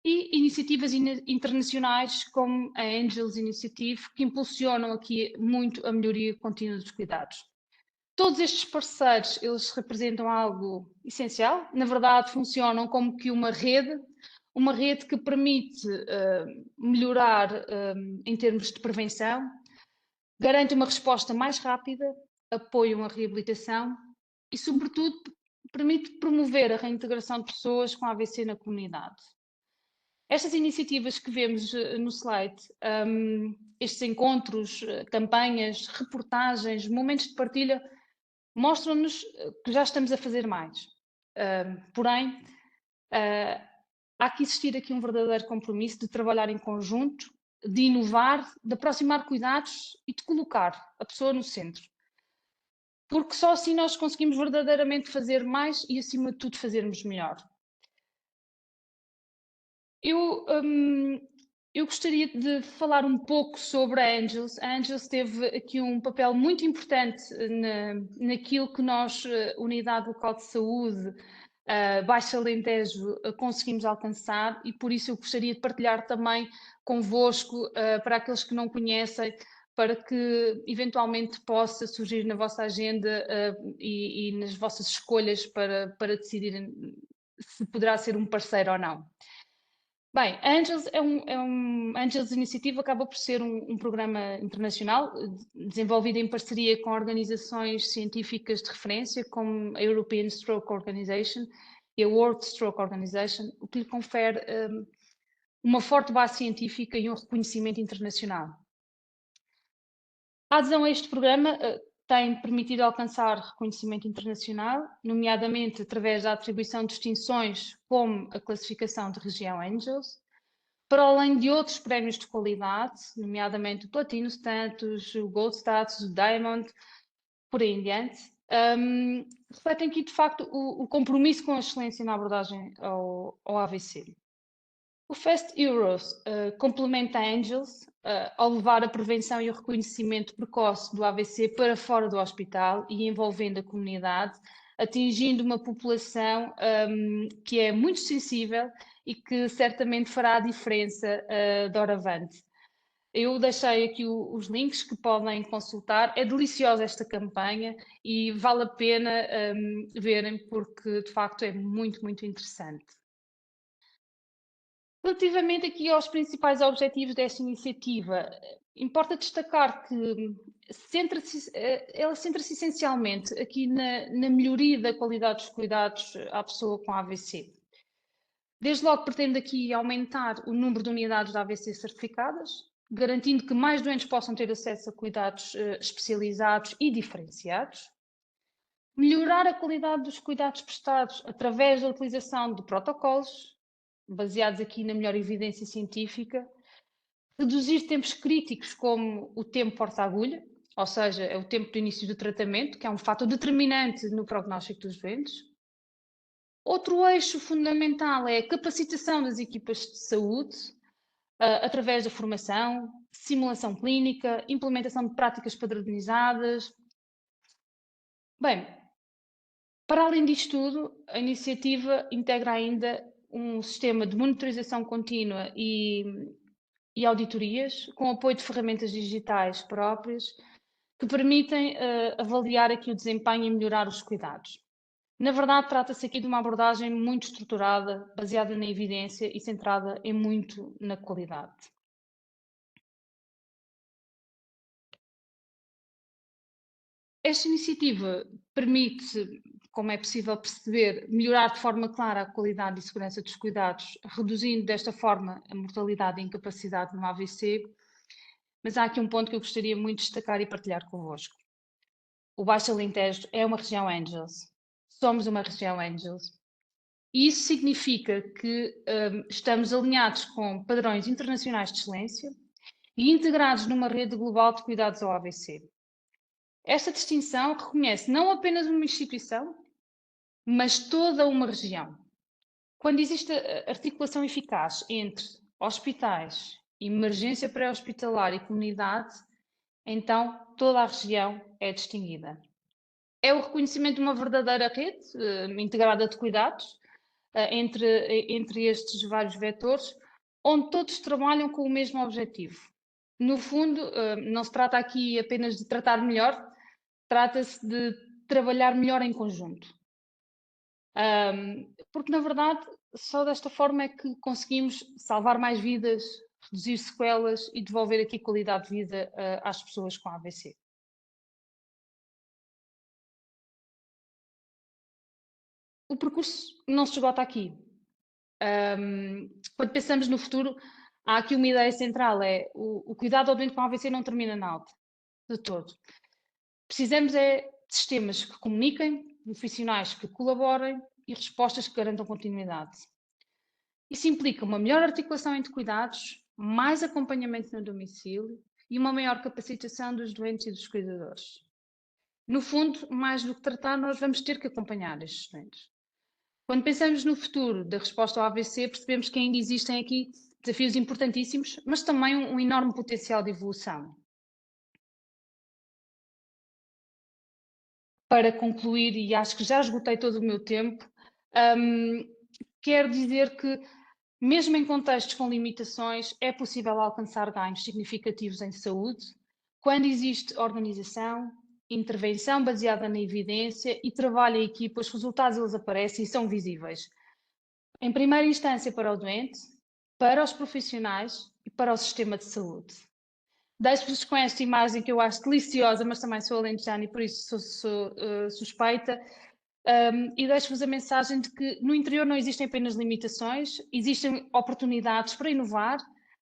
e iniciativas internacionais como a Angels Initiative, que impulsionam aqui muito a melhoria contínua dos cuidados. Todos estes parceiros, eles representam algo essencial, na verdade funcionam como que uma rede que permite melhorar em termos de prevenção, garante uma resposta mais rápida, apoia a reabilitação e, sobretudo, permite promover a reintegração de pessoas com AVC na comunidade. Estas iniciativas que vemos no slide, estes encontros, campanhas, reportagens, momentos de partilha, mostram-nos que já estamos a fazer mais. Porém, há que existir aqui um verdadeiro compromisso de trabalhar em conjunto, de inovar, de aproximar cuidados e de colocar a pessoa no centro. Porque só assim nós conseguimos verdadeiramente fazer mais e, acima de tudo, fazermos melhor. Eu gostaria de falar um pouco sobre a Angels. A Angels teve aqui um papel muito importante naquilo que nós, Unidade Local de Saúde, Baixo Alentejo, conseguimos alcançar, e por isso eu gostaria de partilhar também convosco, para aqueles que não conhecem, para que eventualmente possa surgir na vossa agenda e nas vossas escolhas para decidirem se poderá ser um parceiro ou não. Bem, a Angels Angels Initiative acaba por ser um programa internacional desenvolvido em parceria com organizações científicas de referência, como a European Stroke Organization e a World Stroke Organization, o que lhe confere uma forte base científica e um reconhecimento internacional. A adesão a este programa tem permitido alcançar reconhecimento internacional, nomeadamente através da atribuição de distinções como a classificação de região Angels, para além de outros prémios de qualidade, nomeadamente o Platino Status, o Gold Status, o Diamond, por aí em diante, refletem aqui de facto o compromisso com a excelência na abordagem ao AVC. O Fast Heroes complementa a Angels ao levar a prevenção e o reconhecimento precoce do AVC para fora do hospital e envolvendo a comunidade, atingindo uma população que é muito sensível e que certamente fará a diferença doravante. Eu deixei aqui os links que podem consultar. É deliciosa esta campanha e vale a pena verem, porque de facto é muito, muito interessante. Relativamente aqui aos principais objetivos desta iniciativa, importa destacar que ela centra-se essencialmente aqui na melhoria da qualidade dos cuidados à pessoa com AVC. Desde logo pretende aqui aumentar o número de unidades de AVC certificadas, garantindo que mais doentes possam ter acesso a cuidados especializados e diferenciados. Melhorar a qualidade dos cuidados prestados através da utilização de protocolos, baseados aqui na melhor evidência científica. Reduzir tempos críticos como o tempo porta-agulha, ou seja, é o tempo do início do tratamento, que é um fator determinante no prognóstico dos doentes. Outro eixo fundamental é a capacitação das equipas de saúde, através da formação, simulação clínica, implementação de práticas padronizadas. Bem, para além disto tudo, a iniciativa integra ainda um sistema de monitorização contínua e auditorias, com apoio de ferramentas digitais próprias, que permitem avaliar aqui o desempenho e melhorar os cuidados. Na verdade, trata-se aqui de uma abordagem muito estruturada, baseada na evidência e centrada muito na qualidade. Esta iniciativa permite, como é possível perceber, melhorar de forma clara a qualidade e segurança dos cuidados, reduzindo desta forma a mortalidade e incapacidade no AVC. Mas há aqui um ponto que eu gostaria muito de destacar e partilhar convosco. O Baixo Alentejo é uma região Angels. Somos uma região Angels. E isso significa que estamos alinhados com padrões internacionais de excelência e integrados numa rede global de cuidados ao AVC. Esta distinção reconhece não apenas uma instituição, mas toda uma região. Quando existe articulação eficaz entre hospitais, emergência pré-hospitalar e comunidade, então toda a região é distinguida. É o reconhecimento de uma verdadeira rede integrada de cuidados entre estes vários vetores, onde todos trabalham com o mesmo objetivo. No fundo, não se trata aqui apenas de tratar melhor, trata-se de trabalhar melhor em conjunto. Porque, na verdade, só desta forma é que conseguimos salvar mais vidas, reduzir sequelas e devolver aqui qualidade de vida às pessoas com AVC. O percurso não se esgota aqui. Quando pensamos no futuro, há aqui uma ideia central, é o cuidado ao doente com AVC não termina na alta, de todo. Precisamos é de sistemas que comuniquem, profissionais que colaborem e respostas que garantam continuidade. Isso implica uma melhor articulação entre cuidados, mais acompanhamento no domicílio e uma maior capacitação dos doentes e dos cuidadores. No fundo, mais do que tratar, nós vamos ter que acompanhar estes doentes. Quando pensamos no futuro da resposta ao AVC, percebemos que ainda existem aqui desafios importantíssimos, mas também um enorme potencial de evolução. Para concluir, e acho que já esgotei todo o meu tempo, quero dizer que, mesmo em contextos com limitações, é possível alcançar ganhos significativos em saúde quando existe organização, intervenção baseada na evidência e trabalho em equipa. Os resultados eles aparecem e são visíveis. Em primeira instância para o doente, para os profissionais e para o sistema de saúde. Deixo-vos com esta imagem que eu acho deliciosa, mas também sou alentejana e por isso sou suspeita. E deixo-vos a mensagem de que no interior não existem apenas limitações, existem oportunidades para inovar,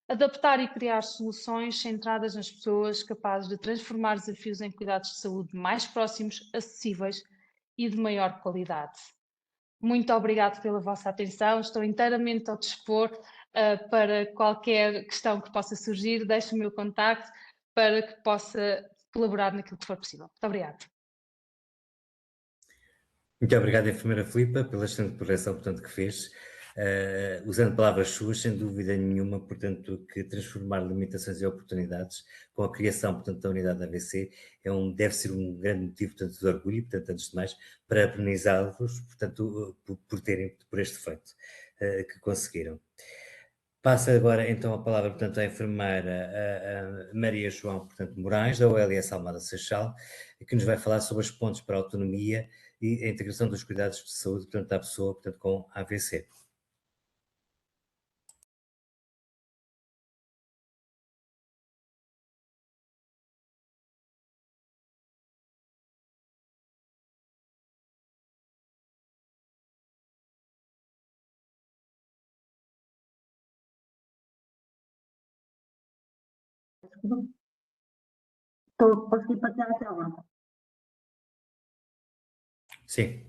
adaptar e criar soluções centradas nas pessoas, capazes de transformar desafios em cuidados de saúde mais próximos, acessíveis e de maior qualidade. Muito obrigado pela vossa atenção, estou inteiramente ao dispor para qualquer questão que possa surgir, deixo o meu contacto para que possa colaborar naquilo que for possível. Muito obrigada. Muito obrigado, enfermeira Filipa, pela excelente preleção, portanto, que fez. Usando palavras suas, sem dúvida nenhuma, portanto, que transformar limitações em oportunidades com a criação, portanto, da unidade da AVC deve ser um grande motivo, portanto, de orgulho, portanto, antes de mais, parabenizá-los, portanto, por este feito que conseguiram. Passo agora, então, a palavra, portanto, à enfermeira Maria João, portanto, Moraes, da OLS Almada Seixal, que nos vai falar sobre os pontos para a autonomia e a integração dos cuidados de saúde, portanto, da pessoa, portanto, com AVC. Estou a conseguir partilhar a tela. Sim.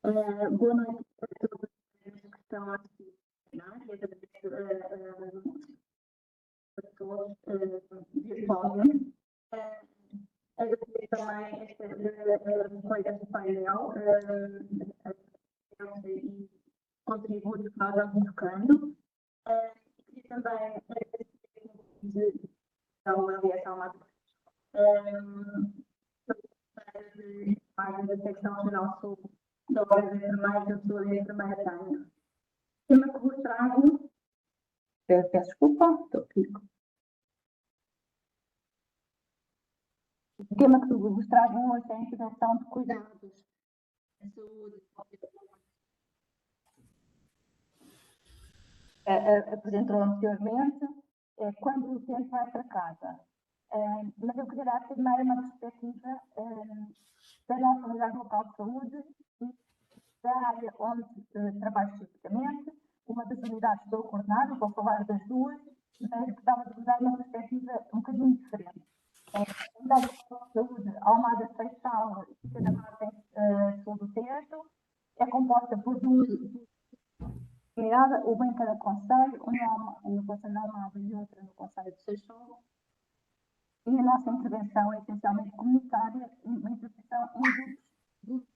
Boa noite a todos que estão aqui e agradeço a pessoas virtualmente. Agradeço também esta colega do painel e contributos que nós vamos tocando. E também agradecer a OLS Almada da secção geral sul da Ordem de Enfermeiros, eu sou a enfermeira Tânia. O tema que vos trago, peço desculpa, estou aqui. O tema que vos trago hoje é a integração de cuidados da saúde. Apresentou anteriormente, quando o doente vai para casa. Mas eu queria dar primeiro uma perspectiva da nossa unidade local de saúde e da área onde trabalho especificamente. Uma das unidades estou coordenada, vou falar das duas, mas gostava de dar uma perspectiva um bocadinho diferente. A unidade local de saúde Almada Seixal, fica na margem sul do Tejo, é composta por duas unidades, uma em cada concelho, uma no concelho de Almada e outra no concelho de Seixal. E a nossa intervenção é essencialmente comunitária, uma intervenção em grupos.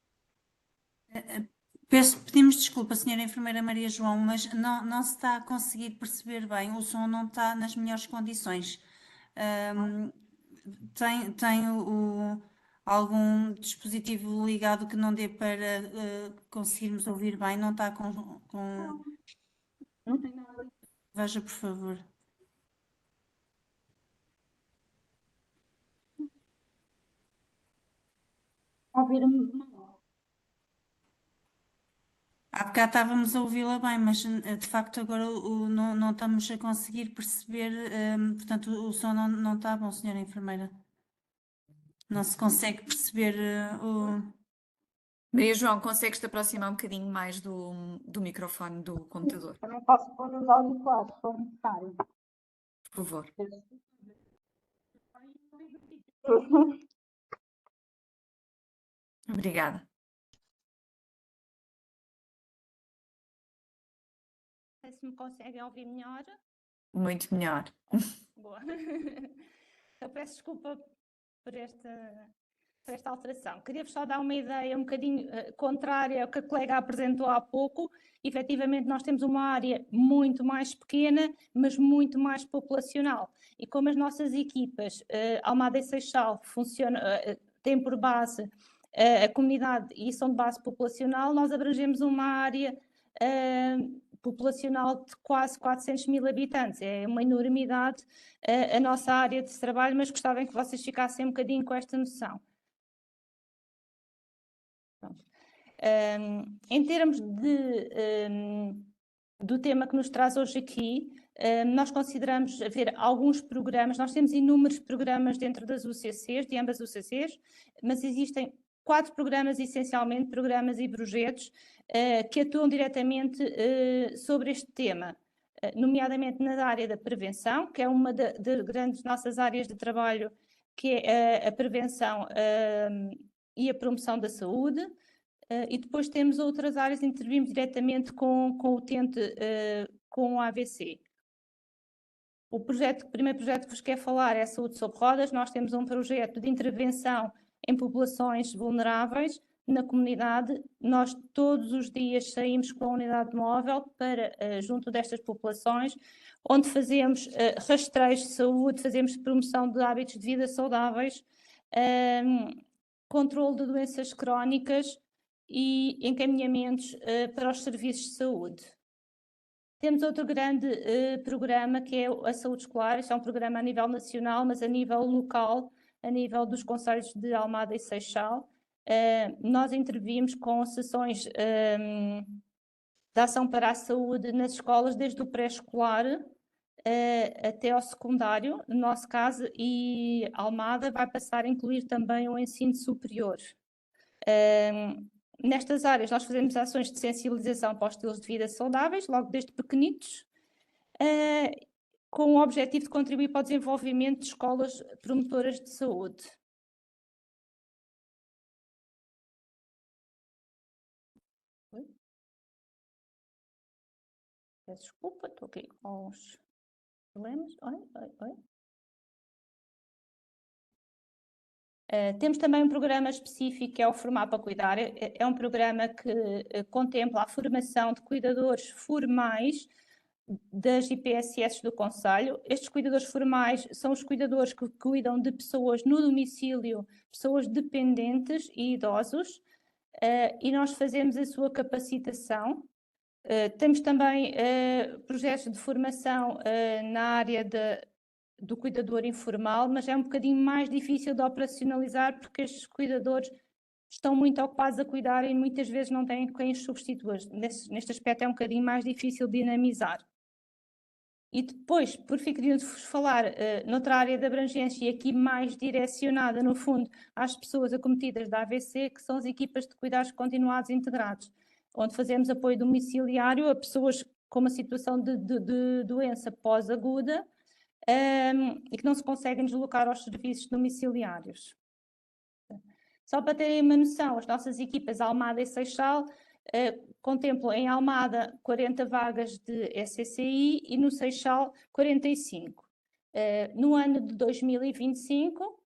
Pedimos desculpa, senhora enfermeira Maria João, mas não se está a conseguir perceber bem, o som não está nas melhores condições. tem algum dispositivo ligado que não dê para conseguirmos ouvir bem? Não está com... Não tem nada. Veja, por favor. Ouvir-me mal. Há bocado estávamos a ouvi-la bem, mas de facto agora não estamos a conseguir perceber, portanto o som não está bom, senhora enfermeira. Não se consegue perceber o... Maria João, consegues-te aproximar um bocadinho mais do microfone do computador, Também posso pôr os auriculares, se for necessário. por favor? Obrigada. Não sei se me conseguem ouvir melhor. Muito melhor. Boa. Eu peço desculpa por esta alteração. Queria-vos só dar uma ideia um bocadinho contrária ao que a colega apresentou há pouco. Efetivamente, nós temos uma área muito mais pequena, mas muito mais populacional. E como as nossas equipas, Almada e Seixal, têm por base a comunidade e são de base populacional, nós abrangemos uma área populacional de quase 400 mil habitantes. É uma enormidade a nossa área de trabalho, mas gostava que vocês ficassem um bocadinho com esta noção. Em termos do tema que nos traz hoje aqui, nós consideramos haver alguns programas, nós temos inúmeros programas dentro das UCCs, de ambas UCCs, mas existem 4 programas, essencialmente, programas e projetos que atuam diretamente sobre este tema, nomeadamente na área da prevenção, que é uma das grandes nossas áreas de trabalho, que é a prevenção e a promoção da saúde, e depois temos outras áreas, intervimos diretamente com o utente com o AVC. O primeiro projeto que vos quero falar é a Saúde sobre Rodas. Nós temos um projeto de intervenção em populações vulneráveis na comunidade. Nós todos os dias saímos com a unidade móvel para junto destas populações, onde fazemos rastreios de saúde, fazemos promoção de hábitos de vida saudáveis, controle de doenças crónicas e encaminhamentos para os serviços de saúde. Temos outro grande programa que é a saúde escolar. Este é um programa a nível nacional, mas a nível local, a nível dos concelhos de Almada e Seixal. Nós intervimos com sessões de ação para a saúde nas escolas, desde o pré-escolar até ao secundário, no nosso caso, e Almada vai passar a incluir também o ensino superior. Nestas áreas nós fazemos ações de sensibilização para os estilos de vida saudáveis, logo desde pequenitos, com o objetivo de contribuir para o desenvolvimento de escolas promotoras de saúde. Peço desculpa, estou aqui com os problemas. Temos também um programa específico que é o Formar para Cuidar. É um programa que contempla a formação de cuidadores formais das IPSS do concelho. Estes cuidadores formais são os cuidadores que cuidam de pessoas no domicílio, pessoas dependentes e idosos, e nós fazemos a sua capacitação. Temos também projetos de formação na área do cuidador informal, mas é um bocadinho mais difícil de operacionalizar porque estes cuidadores estão muito ocupados a cuidar e muitas vezes não têm quem os substitua. Neste aspecto é um bocadinho mais difícil de dinamizar. E depois, por fim, queria-vos falar noutra área de abrangência e aqui mais direcionada, no fundo, às pessoas acometidas da AVC, que são as equipas de cuidados continuados integrados, onde fazemos apoio domiciliário a pessoas com uma situação de doença pós-aguda, e que não se conseguem deslocar aos serviços domiciliários. Só para terem uma noção, as nossas equipas Almada e Seixal contemplam em Almada 40 vagas de SCCI e no Seixal 45. No ano de 2025,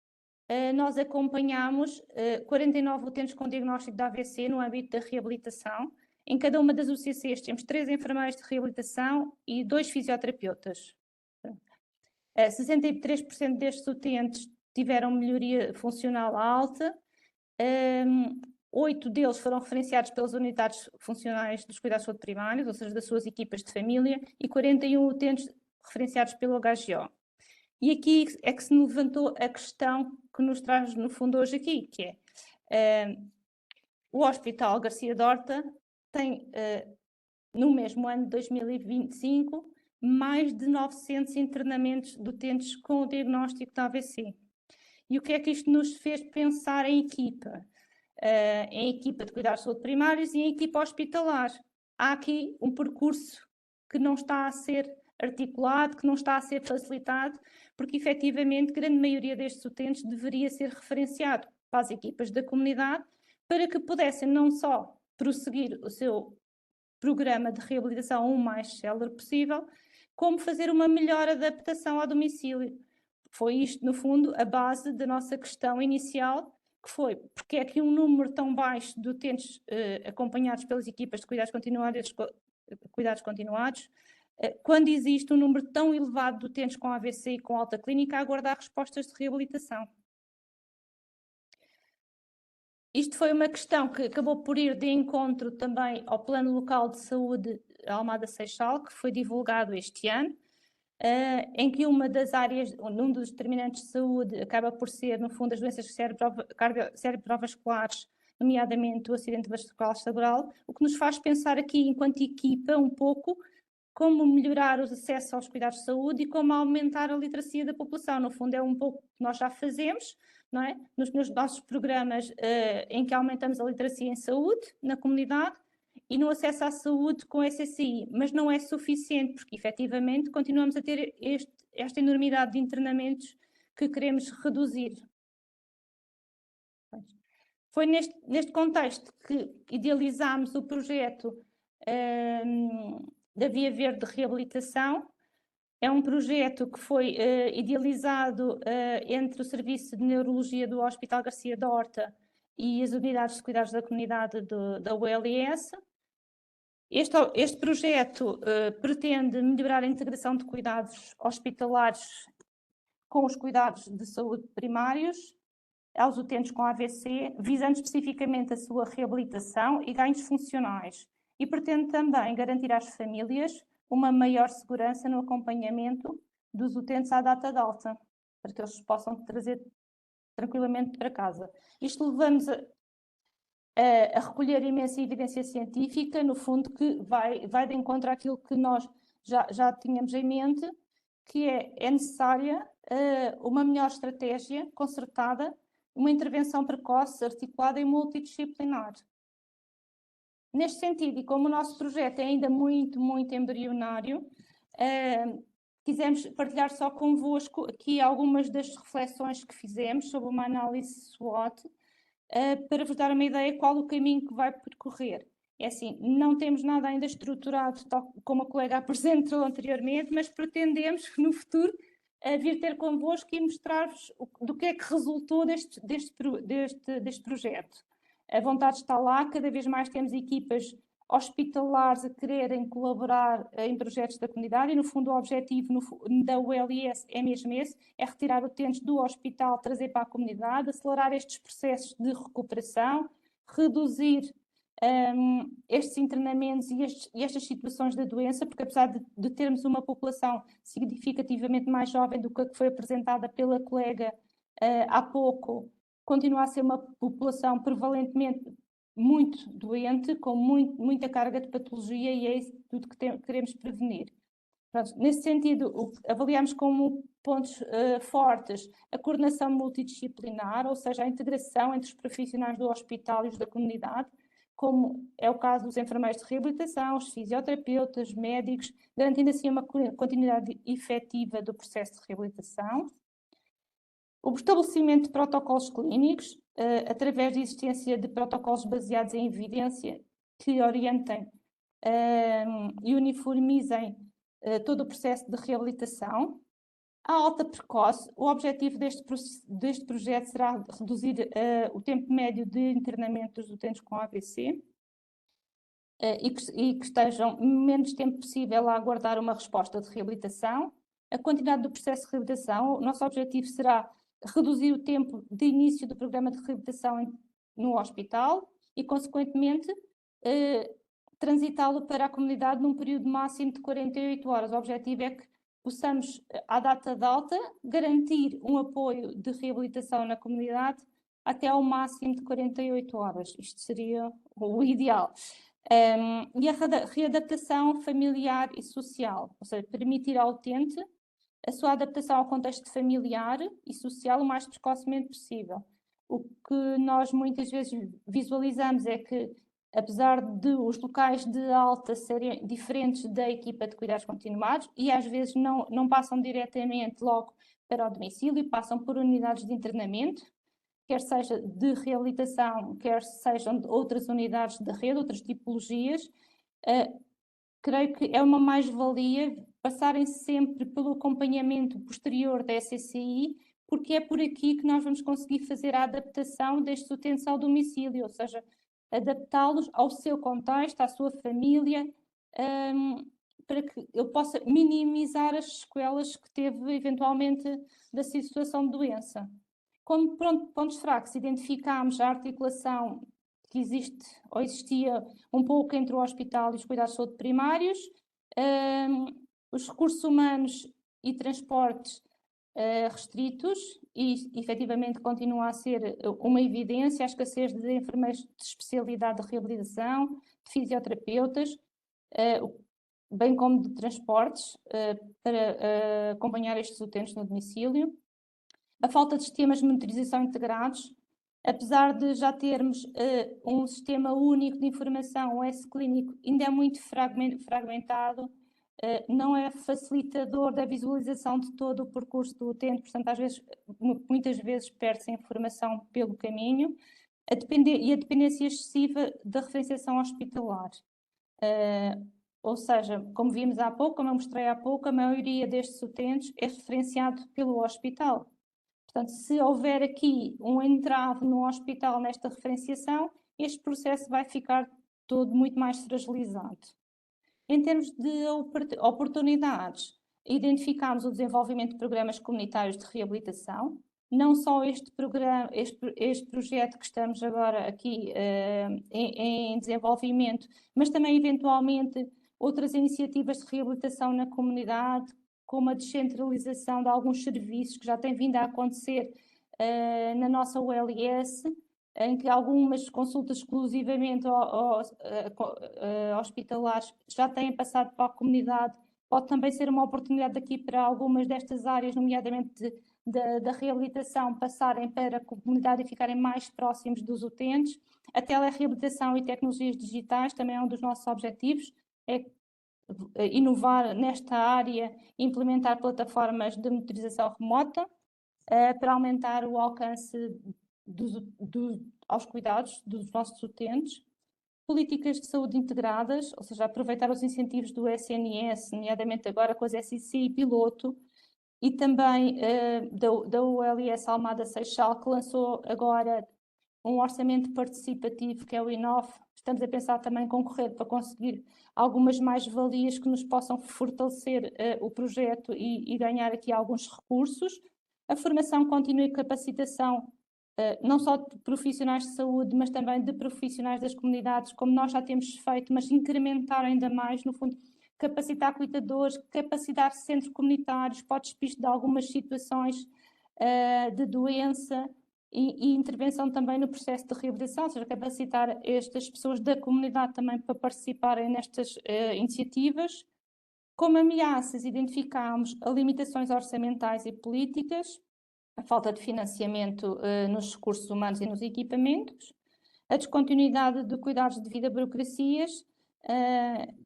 nós acompanhamos 49 utentes com diagnóstico de AVC no âmbito da reabilitação. Em cada uma das UCCs temos 3 enfermeiros de reabilitação e 2 fisioterapeutas. 63% destes utentes tiveram melhoria funcional alta, 8 deles foram referenciados pelas unidades funcionais dos cuidados de saúde primários, ou seja, das suas equipas de família, e 41 utentes referenciados pelo HGO. E aqui é que se levantou a questão que nos traz, no fundo, hoje aqui, que é o Hospital Garcia Dorta tem, no mesmo ano de 2025, mais de 900 internamentos de utentes com o diagnóstico de AVC. E o que é que isto nos fez pensar em equipa? Em equipa de cuidados de saúde primários e em equipa hospitalar. Há aqui um percurso que não está a ser articulado, que não está a ser facilitado, porque efetivamente grande maioria destes utentes deveria ser referenciado para as equipas da comunidade para que pudessem não só prosseguir o seu programa de reabilitação o mais célere possível, como fazer uma melhor adaptação ao domicílio. Foi isto, no fundo, a base da nossa questão inicial, que foi porque é que um número tão baixo de utentes acompanhados pelas equipas de cuidados continuados, quando existe um número tão elevado de utentes com AVC e com alta clínica a aguardar respostas de reabilitação. Isto foi uma questão que acabou por ir de encontro também ao Plano Local de Saúde Almada Seixal, que foi divulgado este ano, em que uma das áreas, um dos determinantes de saúde acaba por ser, no fundo, as doenças cerebrovasculares, nomeadamente o acidente vascular cerebral, o que nos faz pensar aqui, enquanto equipa, um pouco como melhorar o acesso aos cuidados de saúde e como aumentar a literacia da população. No fundo, é um pouco o que nós já fazemos, não é? Nos nossos programas em que aumentamos a literacia em saúde na comunidade e no acesso à saúde com SSI, mas não é suficiente, porque efetivamente continuamos a ter esta enormidade de internamentos que queremos reduzir. Foi neste contexto que idealizámos o projeto da Via Verde de Reabilitação. É um projeto que foi idealizado entre o Serviço de Neurologia do Hospital Garcia Dorta e as unidades de cuidados da comunidade da ULS. Este projeto pretende melhorar a integração de cuidados hospitalares com os cuidados de saúde primários aos utentes com AVC, visando especificamente a sua reabilitação e ganhos funcionais. E pretende também garantir às famílias uma maior segurança no acompanhamento dos utentes à data de alta, para que eles possam trazer tranquilamente para casa. Isto levamos a recolher imensa evidência científica, no fundo, que vai de encontro àquilo que nós já tínhamos em mente, que é necessária uma melhor estratégia concertada, uma intervenção precoce, articulada e multidisciplinar. Neste sentido, e como o nosso projeto é ainda muito, muito embrionário, quisemos partilhar só convosco aqui algumas das reflexões que fizemos sobre uma análise SWOT, para vos dar uma ideia qual o caminho que vai percorrer. É assim, não temos nada ainda estruturado, tal como a colega apresentou anteriormente, mas pretendemos no futuro vir ter convosco e mostrar-vos do que é que resultou deste projeto. A vontade está lá, cada vez mais temos equipas hospitalares a quererem colaborar em projetos da comunidade e, no fundo, o objetivo da ULS é mesmo esse, é retirar utentes do hospital, trazer para a comunidade, acelerar estes processos de recuperação, reduzir estes internamentos e estas situações da doença, porque apesar de termos uma população significativamente mais jovem do que a que foi apresentada pela colega há pouco, continua a ser uma população prevalentemente muito doente, com muita carga de patologia, e é isso tudo que queremos prevenir. Pronto, nesse sentido, avaliamos como pontos fortes a coordenação multidisciplinar, ou seja, a integração entre os profissionais do hospital e os da comunidade, como é o caso dos enfermeiros de reabilitação, os fisioterapeutas, médicos, garantindo assim uma continuidade efetiva do processo de reabilitação. O estabelecimento de protocolos clínicos, através da existência de protocolos baseados em evidência que orientem e uniformizem todo o processo de reabilitação. A alta precoce, o objetivo deste projeto será reduzir o tempo médio de internamento dos utentes com AVC e que estejam o menos tempo possível a aguardar uma resposta de reabilitação. A continuidade do processo de reabilitação, o nosso objetivo será reduzir o tempo de início do programa de reabilitação no hospital e, consequentemente, transitá-lo para a comunidade num período máximo de 48 horas. O objetivo é que possamos, à data de alta, garantir um apoio de reabilitação na comunidade até ao máximo de 48 horas. Isto seria o ideal. E a readaptação familiar e social, ou seja, permitir ao utente a sua adaptação ao contexto familiar e social o mais precocemente possível. O que nós muitas vezes visualizamos é que, apesar de os locais de alta serem diferentes da equipa de cuidados continuados e às vezes não passam diretamente logo para o domicílio, passam por unidades de internamento, quer seja de reabilitação, quer sejam de outras unidades de rede, outras tipologias, creio que é uma mais-valia passarem sempre pelo acompanhamento posterior da SCCI, porque é por aqui que nós vamos conseguir fazer a adaptação destes utentes ao domicílio, ou seja, adaptá-los ao seu contexto, à sua família, para que eu possa minimizar as sequelas que teve eventualmente da situação de doença. Como pontos fracos, identificámos a articulação que existe ou existia um pouco entre o hospital e os cuidados de saúde primários, os recursos humanos e transportes restritos, e efetivamente continua a ser uma evidência a escassez de enfermeiros de especialidade de reabilitação, de fisioterapeutas, bem como de transportes para acompanhar estes utentes no domicílio. A falta de sistemas de monitorização integrados, apesar de já termos um sistema único de informação, o S-Clínico, ainda é muito fragmentado, não é facilitador da visualização de todo o percurso do utente, portanto, muitas vezes perde-se a informação pelo caminho, e a dependência excessiva da referenciação hospitalar. Ou seja, como vimos há pouco, como eu mostrei há pouco, a maioria destes utentes é referenciado pelo hospital. Portanto, se houver aqui um entrave no hospital nesta referenciação, este processo vai ficar todo muito mais fragilizado. Em termos de oportunidades, identificámos o desenvolvimento de programas comunitários de reabilitação, não só este projeto que estamos agora aqui em desenvolvimento, mas também eventualmente outras iniciativas de reabilitação na comunidade, como a descentralização de alguns serviços que já têm vindo a acontecer na nossa ULS, em que algumas consultas exclusivamente hospitalares já têm passado para a comunidade. Pode também ser uma oportunidade aqui para algumas destas áreas, nomeadamente da reabilitação, passarem para a comunidade e ficarem mais próximos dos utentes. A telereabilitação e tecnologias digitais também é um dos nossos objetivos, é inovar nesta área e implementar plataformas de monitorização remota para aumentar o alcance aos cuidados dos nossos utentes. Políticas de saúde integradas, ou seja, aproveitar os incentivos do SNS, nomeadamente agora com as SCCI piloto, e também da ULS Almada Seixal, que lançou agora um orçamento participativo, que é o INOF. Estamos a pensar também em concorrer para conseguir algumas mais-valias que nos possam fortalecer o projeto e ganhar aqui alguns recursos. A formação contínua e capacitação, não só de profissionais de saúde, mas também de profissionais das comunidades, como nós já temos feito, mas incrementar ainda mais, no fundo, capacitar cuidadores, capacitar centros comunitários para o despiste de algumas situações de doença e intervenção também no processo de reabilitação, ou seja, capacitar estas pessoas da comunidade também para participarem nestas iniciativas. Como ameaças, identificámos as limitações orçamentais e políticas, a falta de financiamento nos recursos humanos e nos equipamentos, a descontinuidade de cuidados devido a burocracias,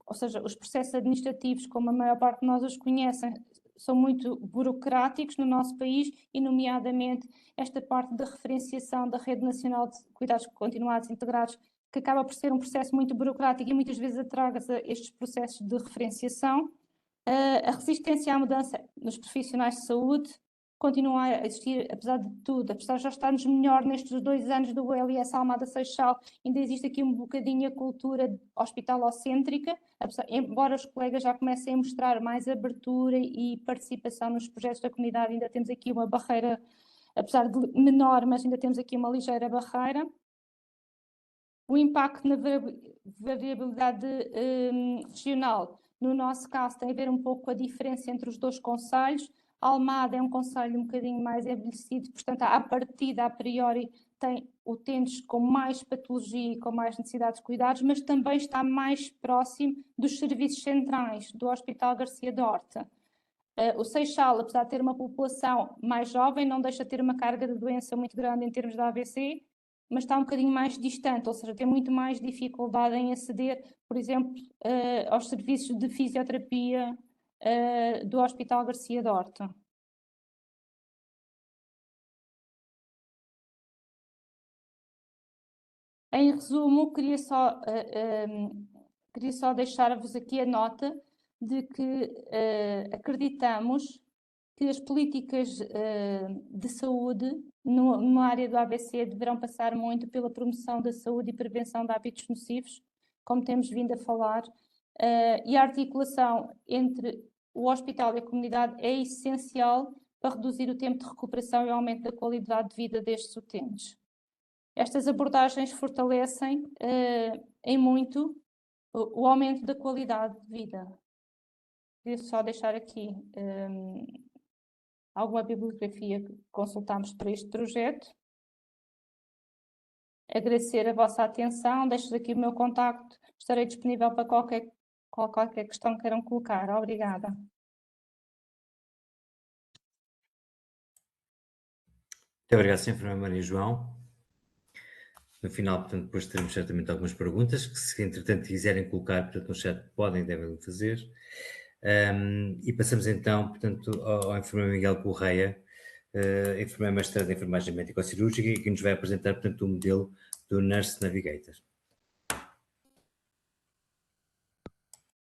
ou seja, os processos administrativos, como a maior parte de nós os conhecem, são muito burocráticos no nosso país e, nomeadamente, esta parte da referenciação da Rede Nacional de Cuidados Continuados Integrados, que acaba por ser um processo muito burocrático e muitas vezes atrasa estes processos de referenciação. A resistência à mudança nos profissionais de saúde continua a existir, apesar de tudo, apesar de já estarmos melhor nestes 2 anos do ULS Almada Seixal, ainda existe aqui um bocadinho a cultura hospitalocêntrica, embora os colegas já comecem a mostrar mais abertura e participação nos projetos da comunidade, ainda temos aqui uma barreira apesar de menor, mas ainda temos aqui uma ligeira barreira. O impacto na variabilidade regional, no nosso caso, tem a ver um pouco com a diferença entre os dois concelhos. Almada é um concelho um bocadinho mais envelhecido, portanto, à partida, a priori, tem utentes com mais patologia e com mais necessidades de cuidados, mas também está mais próximo dos serviços centrais do Hospital Garcia de Horta. O Seixal, apesar de ter uma população mais jovem, não deixa de ter uma carga de doença muito grande em termos de AVC, mas está um bocadinho mais distante, ou seja, tem muito mais dificuldade em aceder, por exemplo, aos serviços de fisioterapia do Hospital Garcia de Horta. Em resumo, queria só deixar-vos aqui a nota de que acreditamos que as políticas de saúde numa área do AVC deverão passar muito pela promoção da saúde e prevenção de hábitos nocivos, como temos vindo a falar, e a articulação entre o hospital e a comunidade é essencial para reduzir o tempo de recuperação e o aumento da qualidade de vida destes utentes. Estas abordagens fortalecem em muito o aumento da qualidade de vida. Queria só deixar aqui alguma bibliografia que consultamos para este projeto. Agradecer a vossa atenção, deixo aqui o meu contacto, estarei disponível para qualquer questão que queiram colocar. Obrigada. Muito obrigado, Sra. Enfermeira Maria João. No final, portanto, depois teremos certamente algumas perguntas que, se entretanto quiserem colocar, portanto, no chat, podem e devem fazer. E passamos então, portanto, ao enfermeiro Miguel Correia, enfermeiro mestrado em enfermagem médico-cirúrgica, que nos vai apresentar, portanto, o modelo do Nurse Navigator.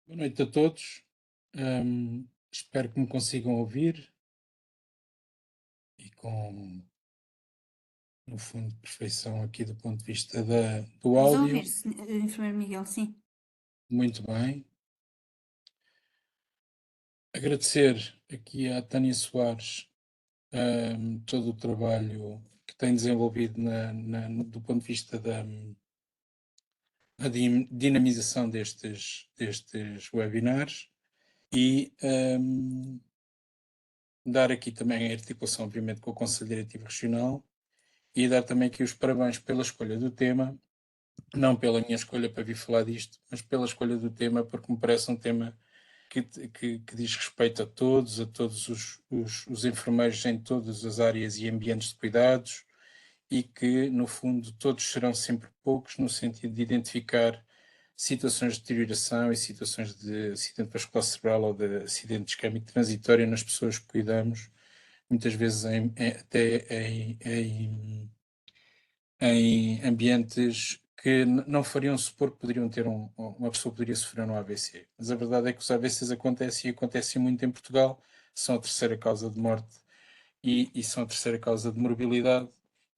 Boa noite a todos. Espero que me consigam ouvir e com, no fundo, perfeição aqui do ponto de vista do Vamos áudio. ouvir, enfermeiro Miguel, sim. Muito bem. Agradecer aqui à Tânia Soares todo o trabalho que tem desenvolvido do ponto de vista da dinamização destes webinars e dar aqui também a articulação, obviamente, com o Conselho Diretivo Regional e dar também aqui os parabéns pela escolha do tema, não pela minha escolha para vir falar disto, mas pela escolha do tema, porque me parece um tema que diz respeito a todos os enfermeiros em todas as áreas e ambientes de cuidados e que, no fundo, todos serão sempre poucos no sentido de identificar situações de deterioração e situações de acidente vascular cerebral ou de acidente isquémico transitório nas pessoas que cuidamos, muitas vezes até em ambientes que não fariam supor que poderiam ter uma pessoa poderia sofrer um AVC. Mas a verdade é que os AVCs acontecem e acontecem muito em Portugal, são a terceira causa de morte e são a terceira causa de morbilidade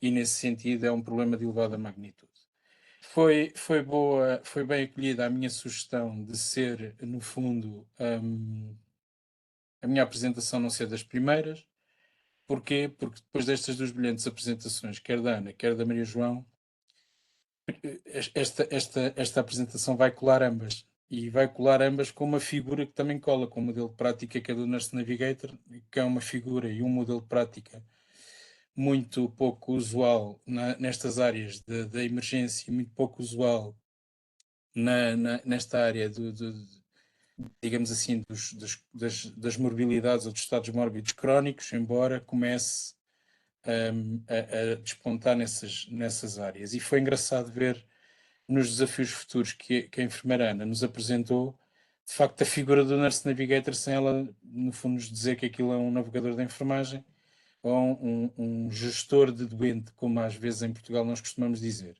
e nesse sentido é um problema de elevada magnitude. Foi bem acolhida a minha sugestão de ser, no fundo, a minha apresentação não ser das primeiras. Porquê? Porque depois destas duas brilhantes apresentações, quer da Ana, quer da Maria João, esta apresentação vai colar ambas. E vai colar ambas com uma figura que também cola com o modelo de prática que é do Nurse Navigator, que é uma figura e um modelo de prática muito pouco usual nestas áreas da emergência, muito pouco usual nesta área digamos assim, das morbilidades ou dos estados mórbidos crónicos, embora comece a despontar nessas áreas. E foi engraçado ver nos desafios futuros que a enfermeira Ana nos apresentou, de facto, a figura do Nurse Navigator, sem ela, no fundo, nos dizer que aquilo é um navegador da enfermagem ou um gestor de doente, como às vezes em Portugal nós costumamos dizer.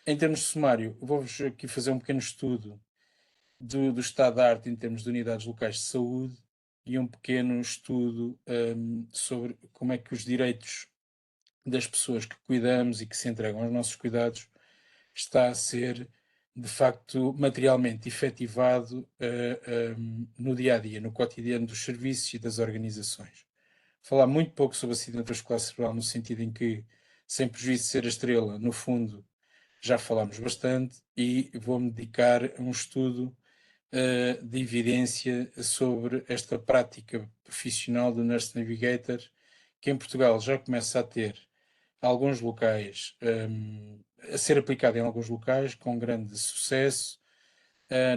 Em termos de sumário, vou-vos aqui fazer um pequeno estudo do estado da arte em termos de unidades locais de saúde e um pequeno estudo sobre como é que os direitos das pessoas que cuidamos e que se entregam aos nossos cuidados está a ser, de facto, materialmente efetivado no dia-a-dia, no cotidiano dos serviços e das organizações. falar muito pouco sobre acidente vascular cerebral, no sentido em que, sem prejuízo de ser a estrela, no fundo, já falámos bastante, e vou-me dedicar a um estudo de evidência sobre esta prática profissional do Nurse Navigator, que em Portugal já começa a ter alguns locais, a ser aplicado em alguns locais com grande sucesso,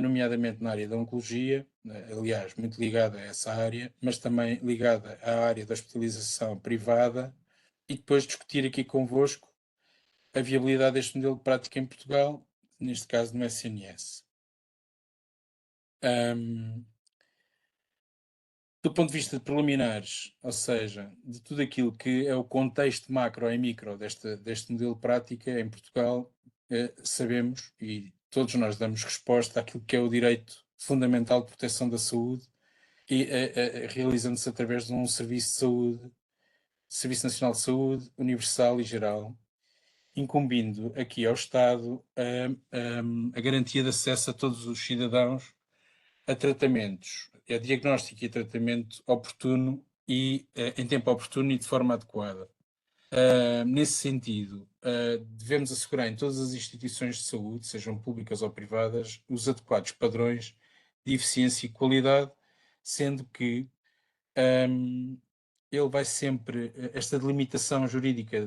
nomeadamente na área da oncologia, aliás, muito ligada a essa área, mas também ligada à área da hospitalização privada, e depois discutir aqui convosco a viabilidade deste modelo de prática em Portugal, neste caso no SNS. Do ponto de vista de preliminares, ou seja, de tudo aquilo que é o contexto macro e micro deste modelo de prática em Portugal, sabemos, e todos nós damos resposta àquilo que é o direito fundamental de proteção da saúde, e realizando-se através de um serviço de saúde, Serviço Nacional de Saúde, universal e geral, incumbindo aqui ao Estado a garantia de acesso a todos os cidadãos a tratamentos, a diagnóstico e tratamento oportuno e em tempo oportuno e de forma adequada. Nesse sentido, devemos assegurar em todas as instituições de saúde, sejam públicas ou privadas, os adequados padrões de eficiência e qualidade, sendo que ele vai sempre, esta delimitação jurídica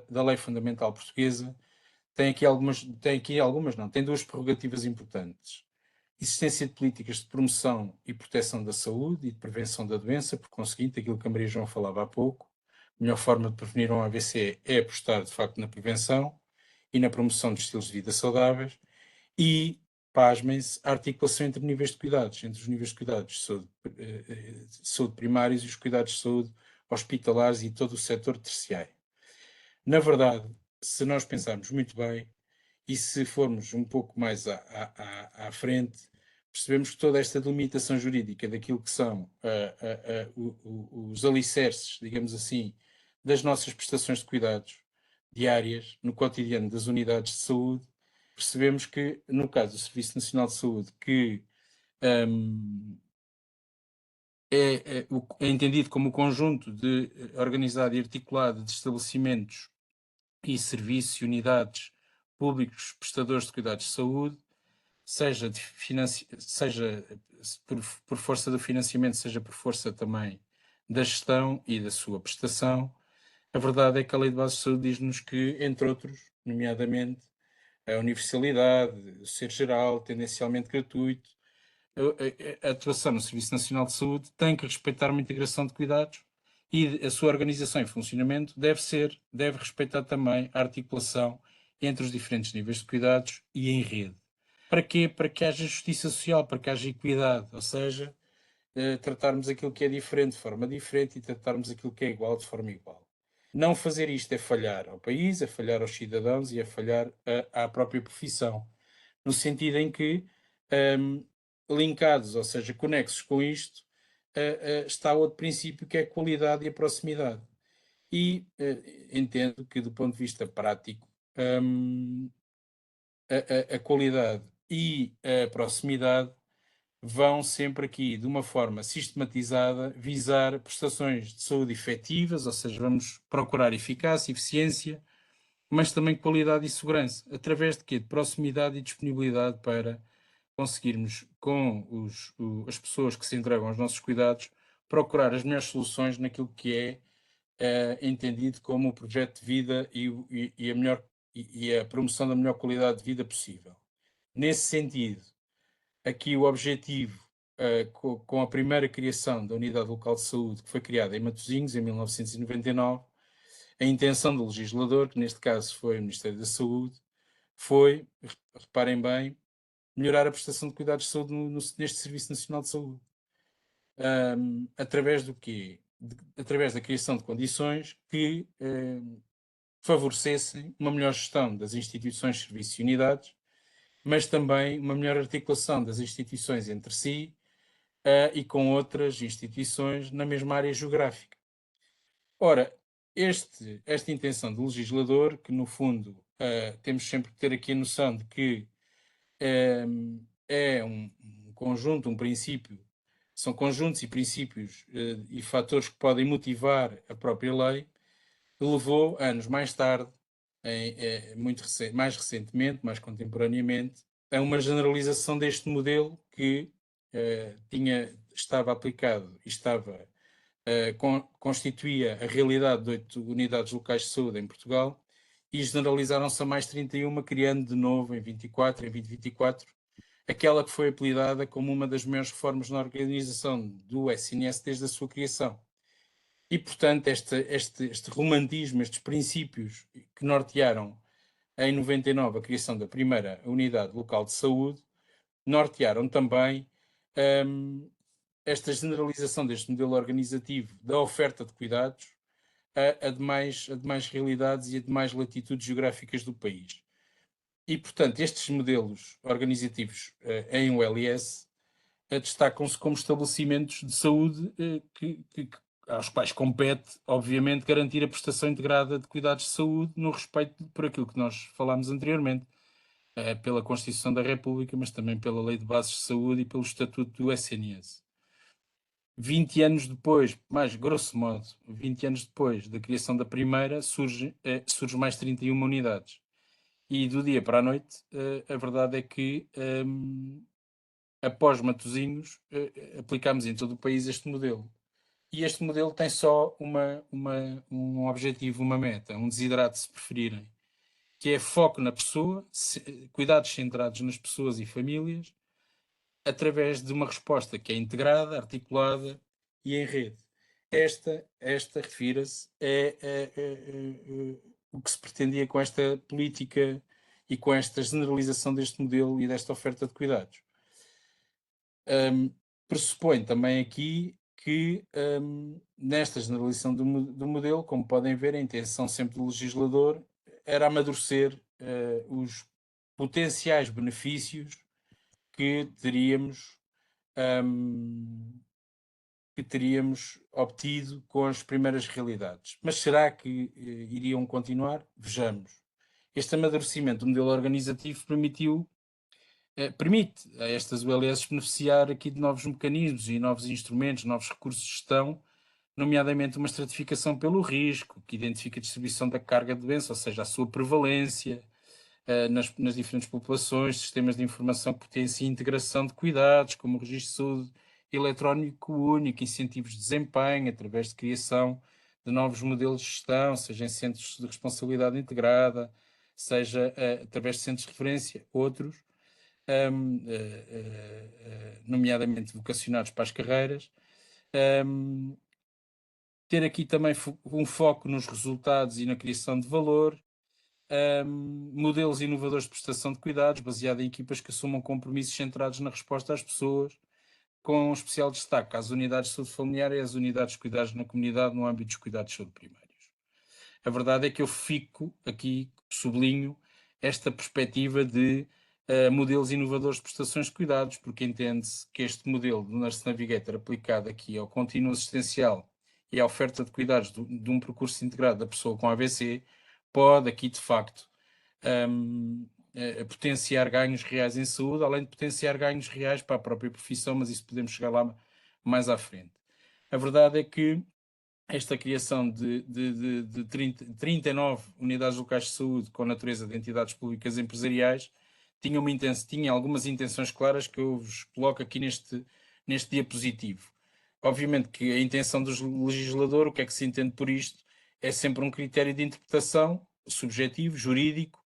da lei fundamental portuguesa tem duas prerrogativas importantes. Existência de políticas de promoção e proteção da saúde e de prevenção da doença, por conseguinte, aquilo que a Maria João falava há pouco, a melhor forma de prevenir um AVC é apostar, de facto, na prevenção e na promoção de estilos de vida saudáveis e, pasmem-se, a articulação entre níveis de cuidados, entre os níveis de cuidados de saúde primários e os cuidados de saúde hospitalares e todo o setor terciário. Na verdade, se nós pensarmos muito bem e se formos um pouco mais à frente, percebemos que toda esta delimitação jurídica daquilo que são os alicerces, digamos assim, das nossas prestações de cuidados diárias no cotidiano das unidades de saúde, percebemos que, no caso do Serviço Nacional de Saúde, que é entendido como o conjunto organizado e articulado de estabelecimentos e serviços e unidades públicos prestadores de cuidados de saúde, seja por força do financiamento, seja por força também da gestão e da sua prestação. A verdade é que a Lei de Bases de Saúde diz-nos que, entre outros, nomeadamente, a universalidade, o ser geral, tendencialmente gratuito, a atuação no Serviço Nacional de Saúde tem que respeitar uma integração de cuidados e a sua organização e funcionamento deve respeitar também a articulação entre os diferentes níveis de cuidados e em rede. Para quê? Para que haja justiça social, para que haja equidade, ou seja, tratarmos aquilo que é diferente de forma diferente e tratarmos aquilo que é igual de forma igual. Não fazer isto é falhar ao país, é falhar aos cidadãos e é falhar à própria profissão, no sentido em que, linkados, ou seja, conexos com isto, está outro princípio que é a qualidade e a proximidade. E entendo que, do ponto de vista prático, a qualidade e a proximidade vão sempre aqui, de uma forma sistematizada, visar prestações de saúde efetivas, ou seja, vamos procurar eficácia, eficiência, mas também qualidade e segurança, através de quê? De proximidade e disponibilidade para conseguirmos, com as pessoas que se entregam aos nossos cuidados, procurar as melhores soluções naquilo que é entendido como o projeto de vida e a promoção da melhor qualidade de vida possível. Nesse sentido, aqui o objetivo, com a primeira criação da Unidade Local de Saúde, que foi criada em Matosinhos, em 1999, a intenção do legislador, que neste caso foi o Ministério da Saúde, foi, reparem bem, melhorar a prestação de cuidados de saúde neste Serviço Nacional de Saúde. Através do quê? Através da criação de condições que favorecessem uma melhor gestão das instituições, serviços e unidades, mas também uma melhor articulação das instituições entre si e com outras instituições na mesma área geográfica. Ora, esta intenção do legislador, que no fundo temos sempre que ter aqui a noção de que é um conjunto, um princípio são conjuntos e princípios e fatores que podem motivar a própria lei, levou anos mais tarde, mais recentemente, mais contemporaneamente, a uma generalização deste modelo que estava aplicado e constituía a realidade de 8 unidades locais de saúde em Portugal, e generalizaram-se a mais 31, criando de novo em 2024, aquela que foi apelidada como uma das maiores reformas na organização do SNS desde a sua criação. E, portanto, este romantismo, estes princípios que nortearam em 99 a criação da primeira unidade local de saúde, nortearam também esta generalização deste modelo organizativo da oferta de cuidados a demais realidades e a demais latitudes geográficas do país. E, portanto, estes modelos organizativos em ULS destacam-se como estabelecimentos de saúde aos quais compete, obviamente, garantir a prestação integrada de cuidados de saúde no respeito por aquilo que nós falámos anteriormente, pela Constituição da República, mas também pela Lei de Bases de Saúde e pelo Estatuto do SNS. 20 anos depois, mais grosso modo, 20 anos depois da criação da primeira, surge mais 31 unidades. E do dia para a noite, a verdade é que, após Matosinhos, aplicámos em todo o país este modelo. E este modelo tem só um objetivo, uma meta, um desidrato, se preferirem, que é foco na pessoa, cuidados centrados nas pessoas e famílias, através de uma resposta que é integrada, articulada e em rede. Esta refira-se o que se pretendia com esta política e com esta generalização deste modelo e desta oferta de cuidados. Pressupõe também aqui que nesta generalização do modelo, como podem ver, a intenção sempre do legislador era amadurecer os potenciais benefícios que teríamos obtido com as primeiras realidades. Mas será que iriam continuar? Vejamos. Este amadurecimento do modelo organizativo permite a estas ULS beneficiar aqui de novos mecanismos e novos instrumentos, novos recursos de gestão, nomeadamente uma estratificação pelo risco, que identifica a distribuição da carga de doença, ou seja, a sua prevalência nas diferentes populações, sistemas de informação que potenciem a integração de cuidados, como o registro de saúde eletrónico único, incentivos de desempenho, através de criação de novos modelos de gestão, seja em centros de responsabilidade integrada, seja através de centros de referência, outros, nomeadamente vocacionados para as carreiras, ter aqui também um foco nos resultados e na criação de valor, modelos inovadores de prestação de cuidados, baseado em equipas que assumam compromissos centrados na resposta às pessoas, com um especial destaque às unidades de saúde familiar e às unidades de cuidados na comunidade no âmbito dos cuidados de saúde primários. A verdade é que eu fico aqui, sublinho, esta perspectiva de modelos inovadores de prestações de cuidados, porque entende-se que este modelo do Nurse Navigator aplicado aqui ao contínuo assistencial e à oferta de cuidados de um percurso integrado da pessoa com AVC pode aqui, de facto, potenciar ganhos reais em saúde, além de potenciar ganhos reais para a própria profissão, mas isso podemos chegar lá mais à frente. A verdade é que esta criação de 39 unidades locais de saúde com natureza de entidades públicas empresariais tinha algumas intenções claras que eu vos coloco aqui neste diapositivo. Obviamente que a intenção do legislador, o que é que se entende por isto, é sempre um critério de interpretação subjetivo, jurídico,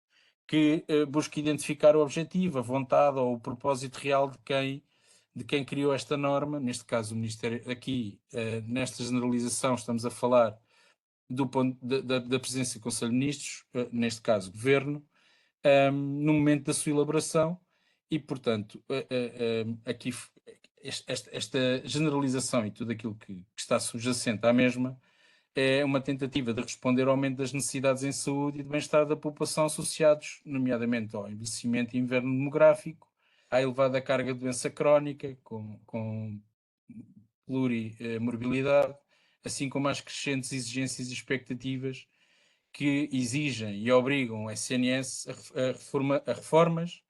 que busca identificar o objetivo, a vontade ou o propósito real de quem criou esta norma. Neste caso, o Ministério, aqui, nesta generalização, estamos a falar da presença do Conselho de Ministros, neste caso, Governo, no momento da sua elaboração, e, portanto, aqui esta generalização e tudo aquilo que está subjacente à mesma é uma tentativa de responder ao aumento das necessidades em saúde e de bem-estar da população associados, nomeadamente ao envelhecimento e inverno demográfico, à elevada carga de doença crónica, com plurimorbilidade, assim como às crescentes exigências e expectativas que exigem e obrigam o SNS a reformas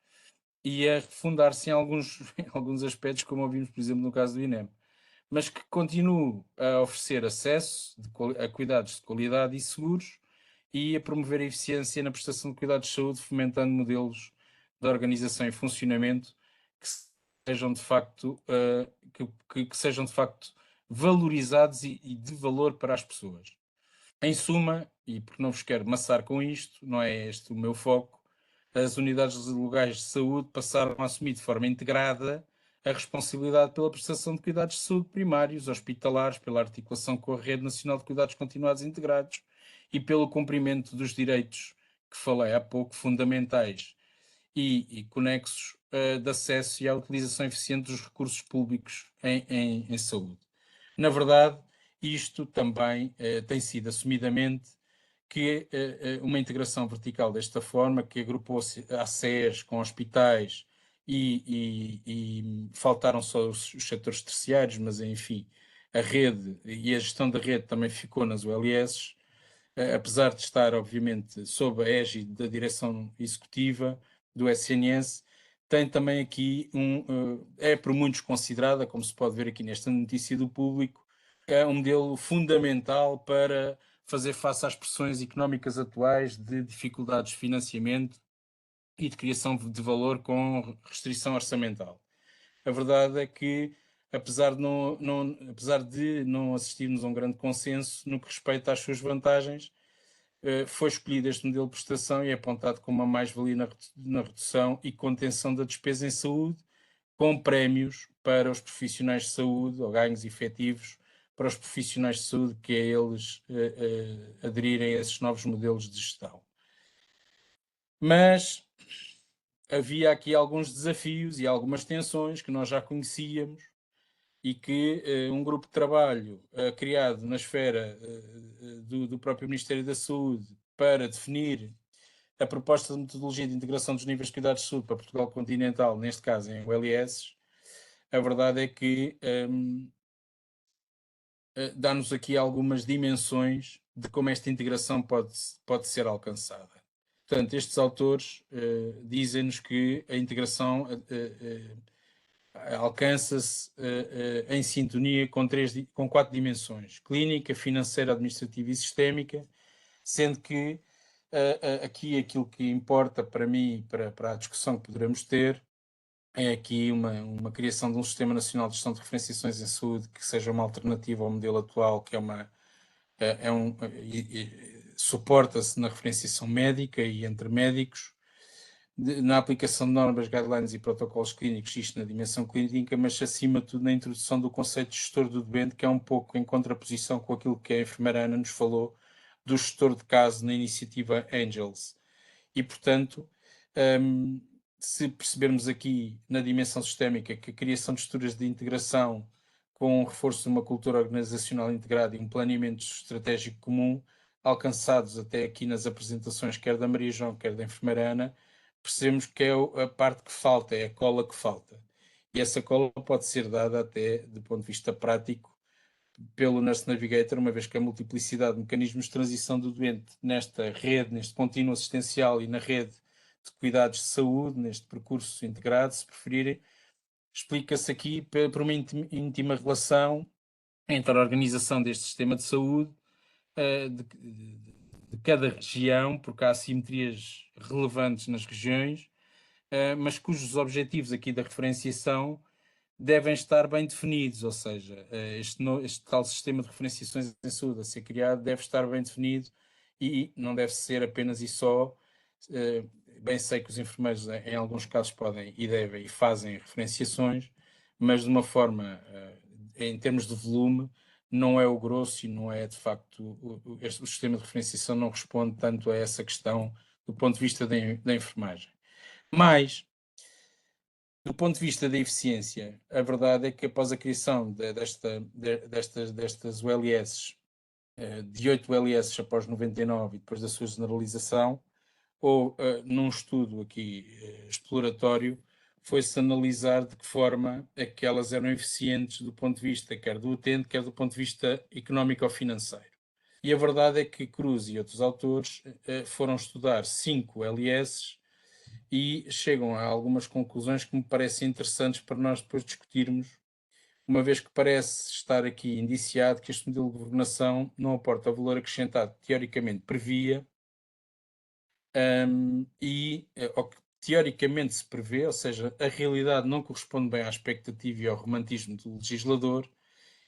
e a refundar-se em alguns aspectos, como ouvimos, por exemplo, no caso do INEM. mas que continue a oferecer acesso a cuidados de qualidade e seguros e a promover a eficiência na prestação de cuidados de saúde, fomentando modelos de organização e funcionamento que sejam de facto, que sejam de facto valorizados e de valor para as pessoas. Em suma, e porque não vos quero maçar com isto, não é este o meu foco, as unidades locais de saúde passaram a assumir de forma integrada a responsabilidade pela prestação de cuidados de saúde primários, hospitalares, pela articulação com a Rede Nacional de Cuidados Continuados Integrados e pelo cumprimento dos direitos que falei há pouco, fundamentais e conexos de acesso e à utilização eficiente dos recursos públicos em saúde. Na verdade, isto também tem sido assumidamente que uma integração vertical desta forma, que agrupou a SES com hospitais e faltaram só os setores terciários, mas enfim, a rede e a gestão da rede também ficou nas ULS, apesar de estar, obviamente, sob a égide da direção executiva do SNS, tem também aqui é por muitos considerada, como se pode ver aqui nesta notícia do Público, é um modelo fundamental para fazer face às pressões económicas atuais de dificuldades de financiamento e de criação de valor com restrição orçamental. A verdade é que, apesar de não assistirmos a um grande consenso no que respeita às suas vantagens, foi escolhido este modelo de prestação e é apontado como uma mais-valia na redução e contenção da despesa em saúde, com prémios para os profissionais de saúde, ou ganhos efetivos para os profissionais de saúde, que é eles aderirem a esses novos modelos de gestão. Mas havia aqui alguns desafios e algumas tensões que nós já conhecíamos e que um grupo de trabalho criado na esfera do próprio Ministério da Saúde para definir a proposta de metodologia de integração dos níveis de cuidados de saúde para Portugal continental, neste caso em ULS, a verdade é que dá-nos aqui algumas dimensões de como esta integração pode ser alcançada. Portanto, estes autores dizem-nos que a integração alcança-se em sintonia com 4 dimensões: clínica, financeira, administrativa e sistémica, sendo que aqui aquilo que importa para mim, para a discussão que poderemos ter, é aqui uma criação de um Sistema Nacional de Gestão de Referenciações em Saúde que seja uma alternativa ao modelo atual, que suporta-se na referenciação médica e entre médicos, na aplicação de normas, guidelines e protocolos clínicos, isto na dimensão clínica, mas acima de tudo na introdução do conceito de gestor do doente, que é um pouco em contraposição com aquilo que a enfermeira Ana nos falou do gestor de caso na iniciativa Angels. E, portanto, se percebermos aqui na dimensão sistémica que a criação de estruturas de integração com o reforço de uma cultura organizacional integrada e um planeamento estratégico comum, alcançados até aqui nas apresentações, quer da Maria João, quer da enfermeira Ana, percebemos que é a parte que falta, é a cola que falta. E essa cola pode ser dada até, do ponto de vista prático, pelo Nurse Navigator, uma vez que a multiplicidade de mecanismos de transição do doente nesta rede, neste contínuo assistencial e na rede de cuidados de saúde, neste percurso integrado, se preferirem, explica-se aqui por uma íntima relação entre a organização deste sistema de saúde de cada região, porque há assimetrias relevantes nas regiões, mas cujos objetivos aqui da referenciação devem estar bem definidos, ou seja, este tal sistema de referenciações em saúde a ser criado deve estar bem definido e não deve ser apenas e só, bem sei que os enfermeiros em alguns casos podem e devem e fazem referenciações, mas de uma forma, em termos de volume, não é o grosso e não é de facto, o sistema de referenciação não responde tanto a essa questão do ponto de vista da enfermagem. Mas, do ponto de vista da eficiência, a verdade é que após a criação destas ULS, de 8 ULS após 99 e depois da sua generalização, ou num estudo aqui exploratório, foi-se analisar de que forma é que elas eram eficientes do ponto de vista quer do utente, quer do ponto de vista económico ou financeiro. E a verdade é que Cruz e outros autores foram estudar 5 LS e chegam a algumas conclusões que me parecem interessantes para nós depois discutirmos uma vez que parece estar aqui indiciado que este modelo de governação não aporta o valor acrescentado que teoricamente previa, ou que teoricamente se prevê, ou seja, a realidade não corresponde bem à expectativa e ao romantismo do legislador,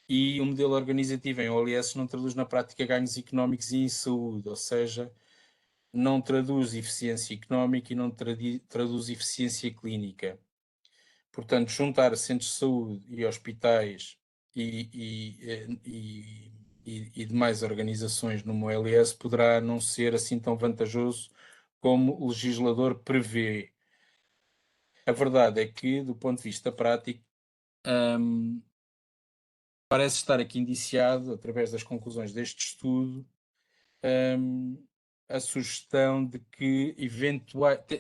e o modelo organizativo em OLS não traduz na prática ganhos económicos e em saúde, ou seja, não traduz eficiência económica e não traduz eficiência clínica. Portanto, juntar centros de saúde e hospitais e demais organizações numa OLS poderá não ser assim tão vantajoso como o legislador prevê. A verdade é que, do ponto de vista prático, parece estar aqui indiciado, através das conclusões deste estudo, a sugestão de que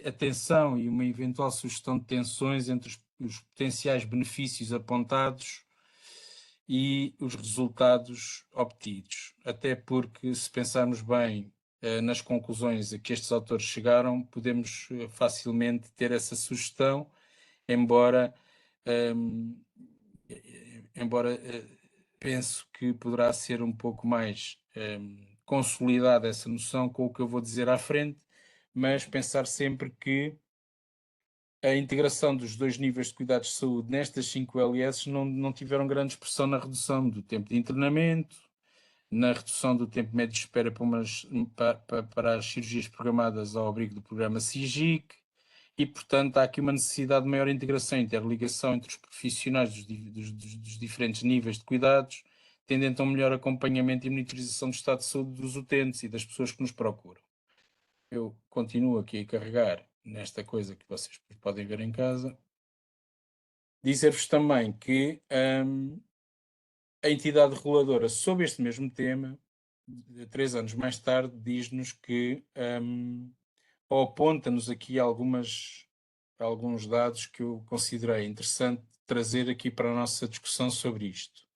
atenção e uma eventual sugestão de tensões entre os potenciais benefícios apontados e os resultados obtidos. Até porque, se pensarmos bem nas conclusões a que estes autores chegaram, podemos facilmente ter essa sugestão, embora penso que poderá ser um pouco mais consolidada essa noção com o que eu vou dizer à frente, mas pensar sempre que a integração dos dois níveis de cuidados de saúde nestas 5 LS não tiveram grande expressão na redução do tempo de internamento, na redução do tempo médio de espera para as cirurgias programadas ao abrigo do programa CIGIC, e, portanto, há aqui uma necessidade de maior integração e interligação entre os profissionais dos diferentes níveis de cuidados, tendo então um melhor acompanhamento e monitorização do estado de saúde dos utentes e das pessoas que nos procuram. Eu continuo aqui a carregar nesta coisa que vocês podem ver em casa. Dizer-vos também que a entidade reguladora sobre este mesmo tema, 3 anos mais tarde, diz-nos que, ou aponta-nos aqui alguns dados que eu considerei interessante trazer aqui para a nossa discussão sobre isto.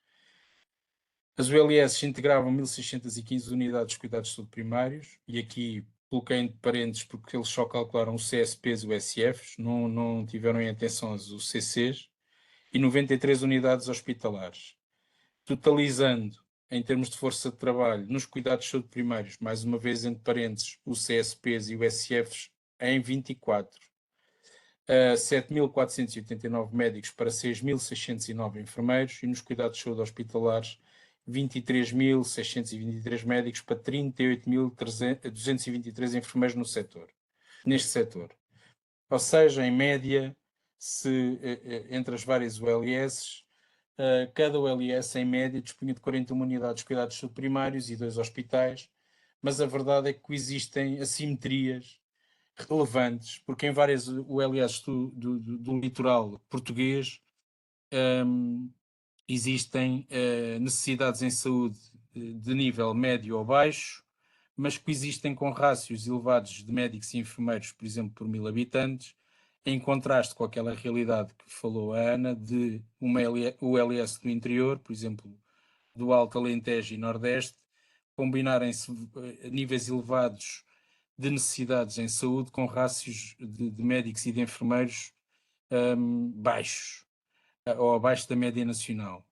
As ULS integravam 1.615 unidades de cuidados de saúde primários, e aqui coloquei entre parênteses porque eles só calcularam os CSPs e os SFs, não tiveram em atenção os CCs, e 93 unidades hospitalares. Totalizando, em termos de força de trabalho, nos cuidados de saúde primários, mais uma vez entre parênteses, os CSPs e os SFs, em 24. 7.489 médicos para 6.609 enfermeiros, e nos cuidados de saúde hospitalares 23.623 médicos para 38.223 enfermeiros neste setor. Ou seja, em média, entre as várias ULS, cada ULS em média dispunha de 41 unidades de cuidados de saúde primários e 2 hospitais, mas a verdade é que coexistem assimetrias relevantes, porque em várias ULS do litoral português existem necessidades em saúde de nível médio ou baixo, mas coexistem com rácios elevados de médicos e enfermeiros, por exemplo, por 1000 habitantes, em contraste com aquela realidade que falou a Ana de uma ULS do interior, por exemplo, do Alto Alentejo e Nordeste, combinarem-se níveis elevados de necessidades em saúde com rácios de médicos e de enfermeiros baixos, ou abaixo da média nacional.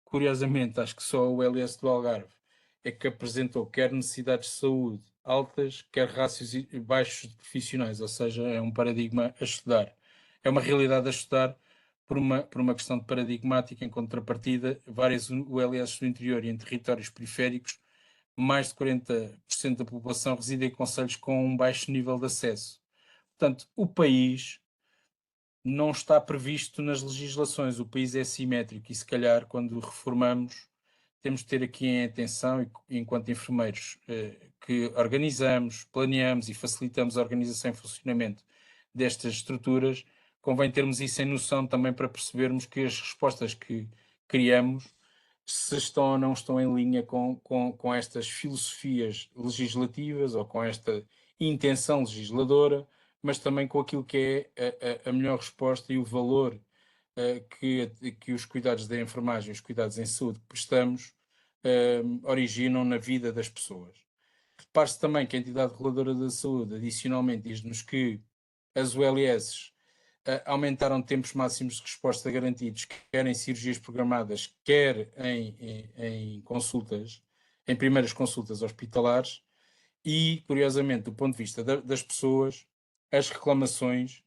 Curiosamente, acho que só o LS do Algarve é que apresentou quer necessidades de saúde altas, quer rácios baixos de profissionais, ou seja, é um paradigma a estudar. É uma realidade a estudar por uma questão de paradigmática. Em contrapartida, várias ULS do interior e em territórios periféricos, mais de 40% da população reside em concelhos com um baixo nível de acesso. Portanto, o país não está previsto nas legislações, o país é simétrico, e se calhar quando reformamos temos de ter aqui em atenção, enquanto enfermeiros que organizamos, planeamos e facilitamos a organização e funcionamento destas estruturas, convém termos isso em noção também para percebermos que as respostas que criamos se estão ou não estão em linha com estas filosofias legislativas ou com esta intenção legisladora, mas também com aquilo que é a melhor resposta e o valor que os cuidados da enfermagem, os cuidados em saúde que prestamos, originam na vida das pessoas. Repare-se também que a entidade reguladora da saúde, adicionalmente, diz-nos que as ULS aumentaram tempos máximos de resposta garantidos, quer em cirurgias programadas, quer em consultas, em primeiras consultas hospitalares, e, curiosamente, do ponto de vista das pessoas, as reclamações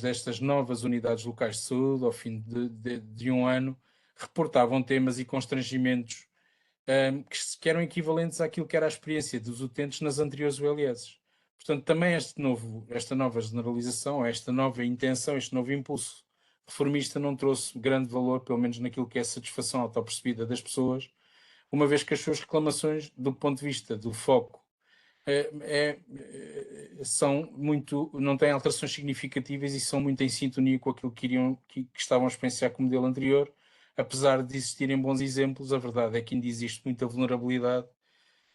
destas novas unidades locais de saúde, ao fim de um ano, reportavam temas e constrangimentos que eram equivalentes àquilo que era a experiência dos utentes nas anteriores ULS. Portanto, também esta nova generalização, esta nova intenção, este novo impulso reformista não trouxe grande valor, pelo menos naquilo que é a satisfação autopercebida das pessoas, uma vez que as suas reclamações, do ponto de vista do foco, não têm alterações significativas e são muito em sintonia com aquilo que estavam a experienciar com o modelo anterior. Apesar de existirem bons exemplos, a verdade é que ainda existe muita vulnerabilidade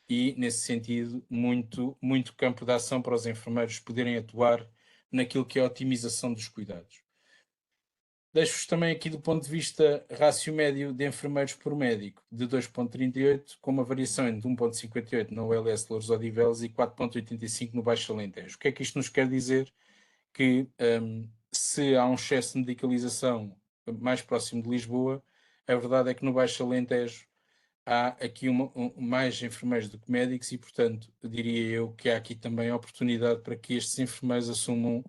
e, nesse sentido, muito campo de ação para os enfermeiros poderem atuar naquilo que é a otimização dos cuidados. Deixo-vos também aqui do ponto de vista rácio médio de enfermeiros por médico, de 2,38, com uma variação entre 1,58 na ULS de Loures Odivelas e 4,85 no Baixo Alentejo. O que é que isto nos quer dizer? Que se há um excesso de medicalização mais próximo de Lisboa, a verdade é que no Baixo Alentejo há aqui mais enfermeiros do que médicos e, portanto, diria eu que há aqui também a oportunidade para que estes enfermeiros assumam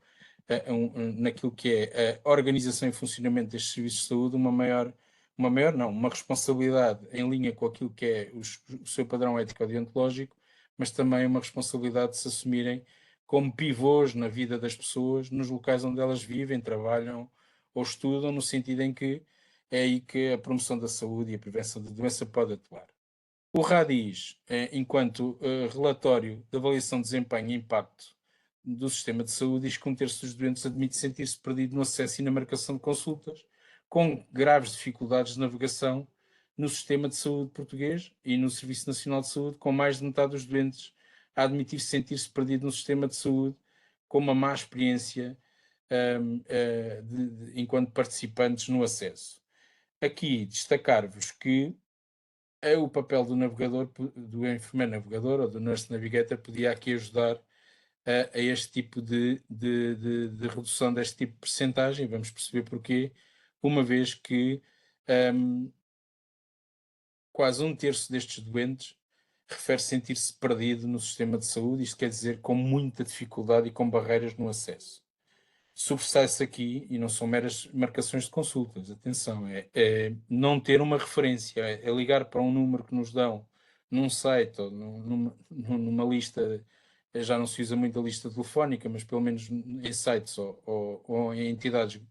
naquilo que é a organização e funcionamento destes serviços de saúde uma responsabilidade em linha com aquilo que é o seu padrão ético-deontológico, mas também uma responsabilidade de se assumirem como pivôs na vida das pessoas, nos locais onde elas vivem, trabalham ou estudam, no sentido em que é aí que a promoção da saúde e a prevenção da doença pode atuar. O RADIS, enquanto relatório de avaliação de desempenho e impacto do sistema de saúde, diz que 1/3 dos doentes admite sentir-se perdido no acesso e na marcação de consultas, com graves dificuldades de navegação no sistema de saúde português e no Serviço Nacional de Saúde, com mais de metade dos doentes a admitir sentir-se perdido no sistema de saúde, com uma má experiência enquanto participantes no acesso. Aqui destacar-vos que o papel do navegador, do enfermeiro navegador ou do nurse navigator, podia aqui ajudar a este tipo de redução deste tipo de percentagem. Vamos perceber porquê, uma vez que quase 1/3 destes doentes refere sentir-se perdido no sistema de saúde, isto quer dizer com muita dificuldade e com barreiras no acesso. Sobressai-se aqui, e não são meras marcações de consultas, atenção, é não ter uma referência, é ligar para um número que nos dão num site ou numa lista, já não se usa muito a lista telefónica, mas pelo menos em sites ou em entidades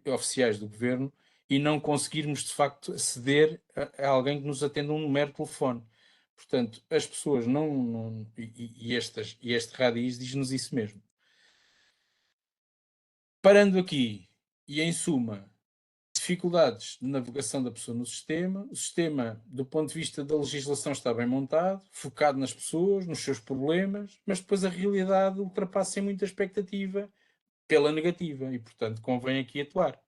oficiais do governo, e não conseguirmos de facto aceder a alguém que nos atenda um mero telefone. Portanto, as pessoas este RADIS diz-nos isso mesmo. Parando aqui, e em suma, dificuldades de navegação da pessoa no sistema, o sistema, do ponto de vista da legislação, está bem montado, focado nas pessoas, nos seus problemas, mas depois a realidade ultrapassa em muita expectativa pela negativa e, portanto, convém aqui atuar.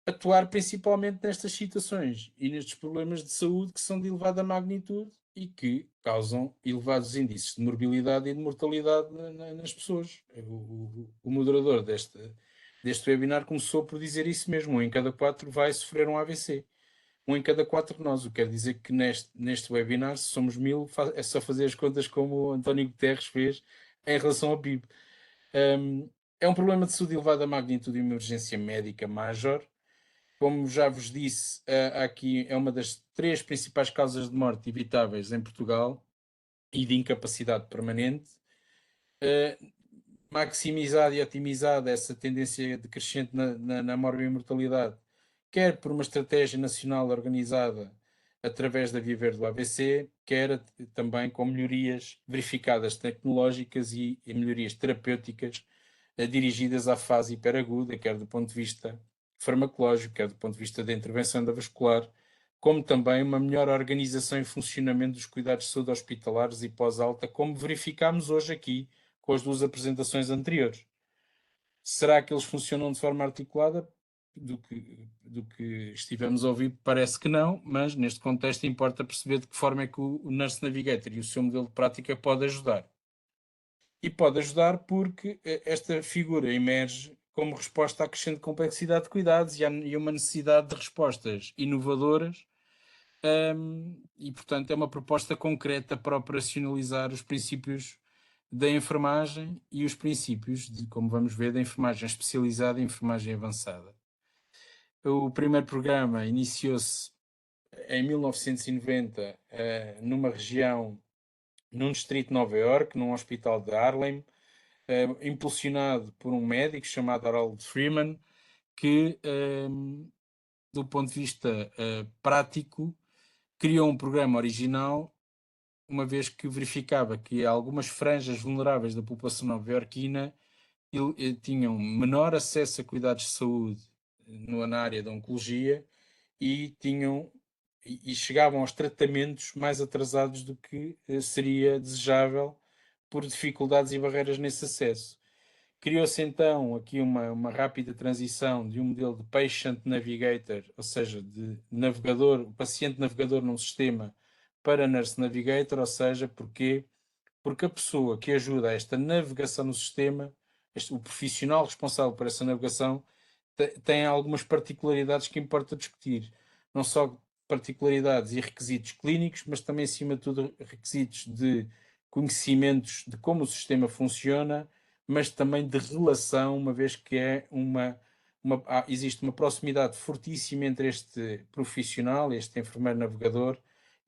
Atuar principalmente nestas situações e nestes problemas de saúde que são de elevada magnitude e que causam elevados índices de morbilidade e de mortalidade nas pessoas. O moderador deste webinar começou por dizer isso mesmo: 1 em cada 4 vai sofrer um AVC. 1 em cada 4 de nós. O que quer dizer que neste webinar, se somos 1000, é só fazer as contas como o António Guterres fez em relação ao PIB. É um problema de saúde de elevada magnitude e uma emergência médica major. Como já vos disse, aqui é uma das 3 principais causas de morte evitáveis em Portugal e de incapacidade permanente. Maximizada e otimizada essa tendência decrescente na morbimortalidade, quer por uma estratégia nacional organizada através da Via Verde do AVC, quer também com melhorias verificadas tecnológicas e melhorias terapêuticas dirigidas à fase hiperaguda, quer do ponto de vista farmacológico, quer do ponto de vista da intervenção endovascular, como também uma melhor organização e funcionamento dos cuidados de saúde hospitalares e pós-alta, como verificámos hoje aqui com as 2 apresentações anteriores. Será que eles funcionam de forma articulada? Do que estivemos a ouvir, parece que não, mas neste contexto importa perceber de que forma é que o Nurse Navigator e o seu modelo de prática pode ajudar. e pode ajudar porque esta figura emerge como resposta à crescente complexidade de cuidados e a uma necessidade de respostas inovadoras, e, portanto, é uma proposta concreta para operacionalizar os princípios da enfermagem e os princípios, como vamos ver, da enfermagem especializada e enfermagem avançada. O primeiro programa iniciou-se em 1990 numa região, num distrito de Nova Iorque, num hospital de Harlem, impulsionado por um médico chamado Harold Freeman, que, do ponto de vista prático, criou um programa original, uma vez que verificava que algumas franjas vulneráveis da população nova-iorquina tinham menor acesso a cuidados de saúde na área da oncologia e chegavam aos tratamentos mais atrasados do que seria desejável por dificuldades e barreiras nesse acesso. Criou-se então aqui uma rápida transição de um modelo de Patient Navigator, ou seja, de navegador, o paciente navegador num sistema, para Nurse Navigator, ou seja, porque a pessoa que ajuda a esta navegação no sistema, o profissional responsável por essa navegação, tem algumas particularidades que importa discutir. Não só particularidades e requisitos clínicos, mas também, acima de tudo, requisitos de conhecimentos de como o sistema funciona, mas também de relação, uma vez que existe uma proximidade fortíssima entre este profissional, este enfermeiro navegador,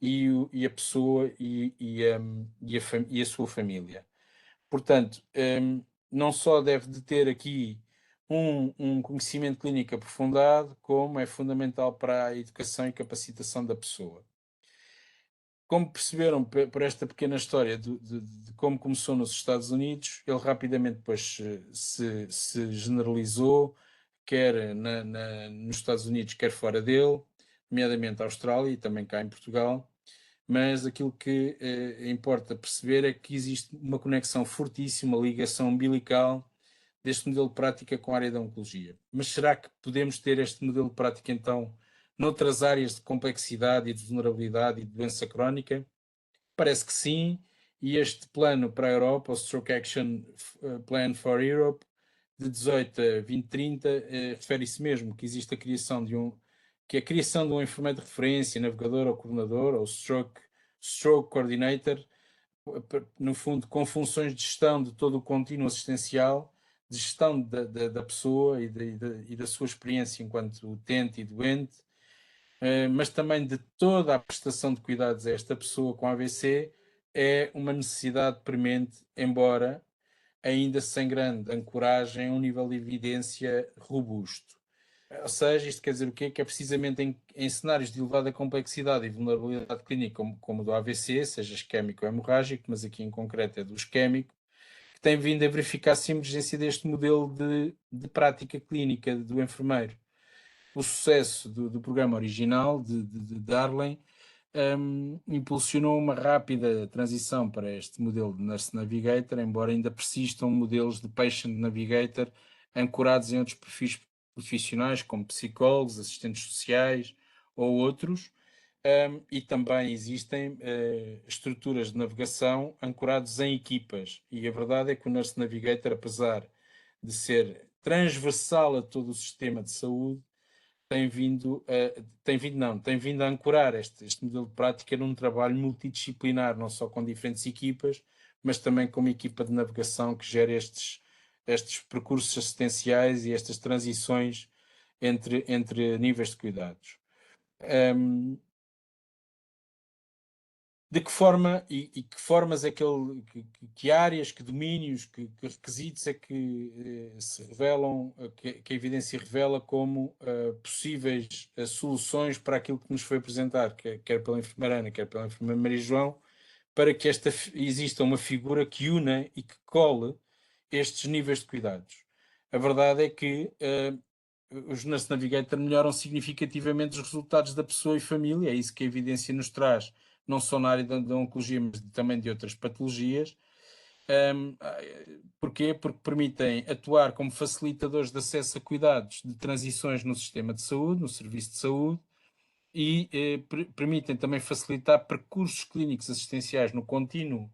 e a pessoa e a sua família. Portanto, não só deve de ter aqui um conhecimento clínico aprofundado, como é fundamental para a educação e capacitação da pessoa. Como perceberam por esta pequena história de como começou nos Estados Unidos, ele rapidamente depois se generalizou, quer nos Estados Unidos, quer fora dele, nomeadamente a Austrália e também cá em Portugal. Mas aquilo que importa perceber é que existe uma conexão fortíssima, uma ligação umbilical deste modelo de prática com a área da oncologia. Mas será que podemos ter este modelo de prática, então, noutras áreas de complexidade e de vulnerabilidade e de doença crónica? Parece que sim, e este plano para a Europa, o Stroke Action Plan for Europe, de 18 a 2030, refere-se mesmo que existe a criação de um enfermeiro de referência, navegador ou coordenador, ou Stroke Coordinator, no fundo, com funções de gestão de todo o contínuo assistencial, de gestão da pessoa e da sua experiência enquanto utente e doente, mas também de toda a prestação de cuidados a esta pessoa com AVC, é uma necessidade premente, embora ainda sem grande ancoragem a um nível de evidência robusto. Ou seja, isto quer dizer o quê? Que é precisamente em cenários de elevada complexidade e vulnerabilidade clínica, como o do AVC, seja isquémico ou hemorrágico, mas aqui em concreto é do isquémico, que tem vindo a verificar-se a emergência deste modelo de prática clínica do enfermeiro. O sucesso do programa original de Harlem impulsionou uma rápida transição para este modelo de Nurse Navigator, embora ainda persistam modelos de Patient Navigator ancorados em outros perfis profissionais, como psicólogos, assistentes sociais ou outros, e também existem estruturas de navegação ancorados em equipas. E a verdade é que o Nurse Navigator, apesar de ser transversal a todo o sistema de saúde, tem vindo a ancorar este modelo de prática num trabalho multidisciplinar, não só com diferentes equipas, mas também com uma equipa de navegação que gera estes percursos assistenciais e estas transições entre níveis de cuidados. De que forma e que formas é que áreas, que domínios, que requisitos é que se revelam, que a evidência revela como possíveis soluções para aquilo que nos foi apresentado, quer pela enfermeira Ana, quer pela enfermeira Maria João, para que exista uma figura que una e que cole estes níveis de cuidados. A verdade é que os Nurse Navigator melhoram significativamente os resultados da pessoa e família, é isso que a evidência nos traz, não só na área da oncologia, mas também de outras patologias. Porquê? Porque permitem atuar como facilitadores de acesso a cuidados de transições no sistema de saúde, no serviço de saúde, e permitem também facilitar percursos clínicos assistenciais no contínuo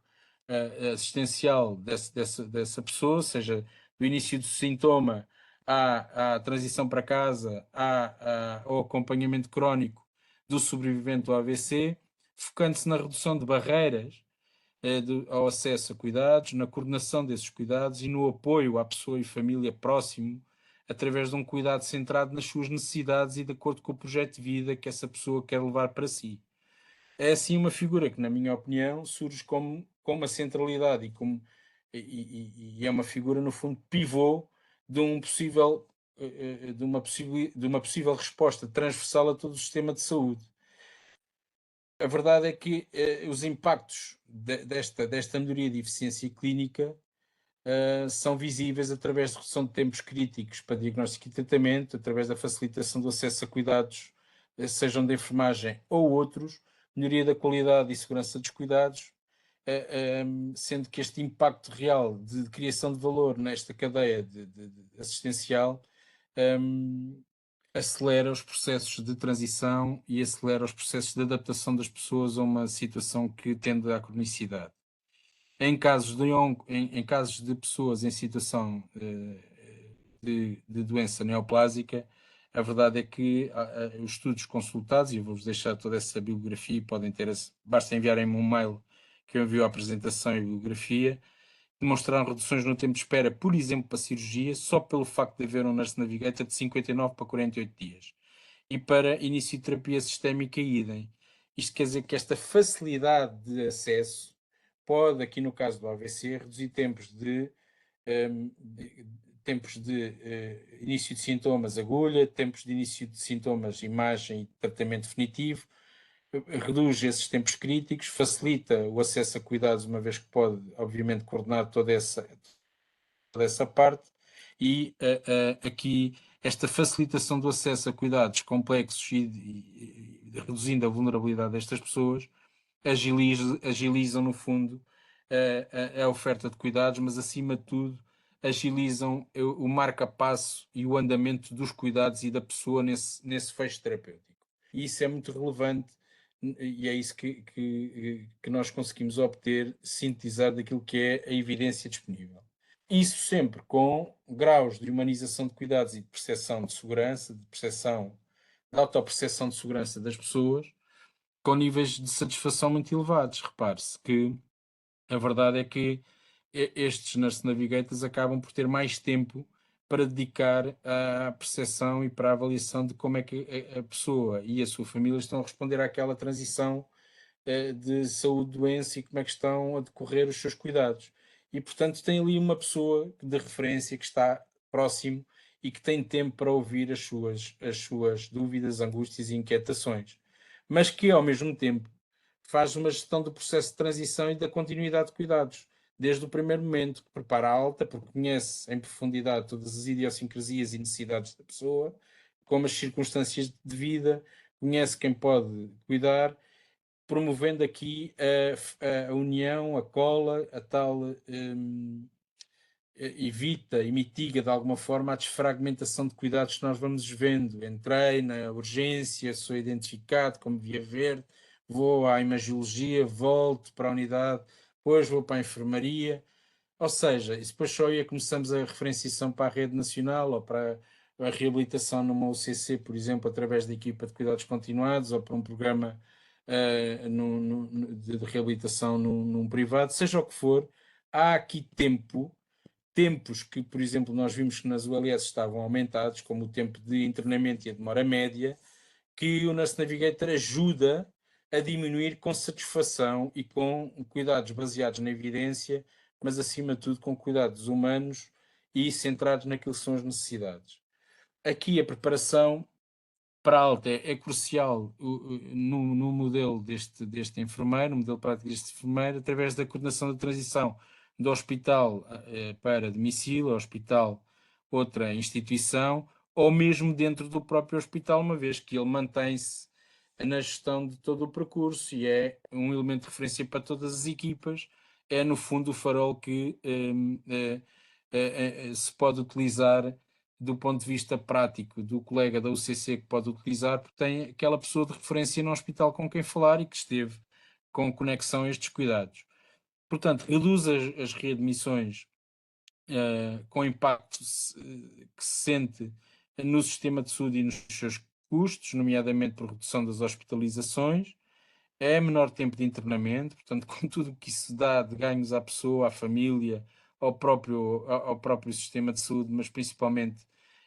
assistencial dessa pessoa, seja do início do sintoma à transição para casa, ao acompanhamento crónico do sobrevivente do AVC, focando-se na redução de barreiras ao acesso a cuidados, na coordenação desses cuidados e no apoio à pessoa e família próximo, através de um cuidado centrado nas suas necessidades e de acordo com o projeto de vida que essa pessoa quer levar para si. É assim uma figura que, na minha opinião, surge com uma centralidade e é uma figura, no fundo, pivô de uma possível resposta transversal a todo o sistema de saúde. A verdade é que os impactos desta melhoria de eficiência clínica são visíveis através de redução de tempos críticos para diagnóstico e tratamento, através da facilitação do acesso a cuidados, sejam de enfermagem ou outros, melhoria da qualidade e segurança dos cuidados, sendo que este impacto real de criação de valor nesta cadeia de assistencial acelera os processos de transição e acelera os processos de adaptação das pessoas a uma situação que tende à cronicidade. Em casos de pessoas em situação de doença neoplásica, a verdade é que os estudos consultados, e eu vou-vos deixar toda essa bibliografia, basta enviarem-me um mail que eu envio a apresentação e a bibliografia, demonstraram reduções no tempo de espera, por exemplo, para cirurgia, só pelo facto de haver um Nurse Navigator de 59 para 48 dias. E para início de terapia sistémica, idem. Isto quer dizer que esta facilidade de acesso pode, aqui no caso do AVC, reduzir tempos de início de sintomas, agulha, tempos de início de sintomas, imagem e tratamento definitivo, reduz esses tempos críticos, facilita o acesso a cuidados, uma vez que pode, obviamente, coordenar toda essa parte, e aqui esta facilitação do acesso a cuidados complexos e reduzindo a vulnerabilidade destas pessoas, agilizam, no fundo, a oferta de cuidados, mas, acima de tudo, agilizam o marca-passo e o andamento dos cuidados e da pessoa nesse fecho terapêutico. E isso é muito relevante e é isso que nós conseguimos obter, sintetizar daquilo que é a evidência disponível. Isso sempre com graus de humanização de cuidados e de percepção de segurança, de autopercepção de segurança das pessoas, com níveis de satisfação muito elevados. Repare-se que a verdade é que estes Nurse Navigators acabam por ter mais tempo para dedicar à percepção e para a avaliação de como é que a pessoa e a sua família estão a responder àquela transição de saúde-doença e como é que estão a decorrer os seus cuidados. E, portanto, tem ali uma pessoa de referência que está próximo e que tem tempo para ouvir as suas dúvidas, angústias e inquietações, mas que, ao mesmo tempo, faz uma gestão do processo de transição e da continuidade de cuidados, desde o primeiro momento, que prepara a alta, porque conhece em profundidade todas as idiosincrasias e necessidades da pessoa, como as circunstâncias de vida, conhece quem pode cuidar, promovendo aqui a união, a cola, a tal evita e mitiga de alguma forma a desfragmentação de cuidados que nós vamos vendo. Entrei na urgência, sou identificado como via verde, vou à imagiologia, volto para a unidade, depois vou para a enfermaria, ou seja, e depois só aí começamos a referenciação para a rede nacional ou para a reabilitação numa UCC, por exemplo, através da equipa de cuidados continuados ou para um programa de reabilitação num privado, seja o que for, há aqui tempos que, por exemplo, nós vimos que nas ULS estavam aumentados, como o tempo de internamento e a demora média, que o Nurse Navigator ajuda a diminuir com satisfação e com cuidados baseados na evidência, mas acima de tudo com cuidados humanos e centrados naquilo que são as necessidades. Aqui a preparação para a alta é crucial no modelo deste enfermeiro, no modelo prático deste enfermeiro, através da coordenação da transição do hospital para domicílio, hospital, outra instituição, ou mesmo dentro do próprio hospital, uma vez que ele mantém-se na gestão de todo o percurso e é um elemento de referência para todas as equipas, é no fundo o farol que se pode utilizar do ponto de vista prático do colega da UCC que pode utilizar, porque tem aquela pessoa de referência no hospital com quem falar e que esteve com conexão a estes cuidados. Portanto, reduz as readmissões com impacto que se sente no sistema de saúde e nos seus custos, nomeadamente por redução das hospitalizações, é menor tempo de internamento, portanto, com tudo o que isso dá de ganhos à pessoa, à família, ao próprio sistema de saúde, mas principalmente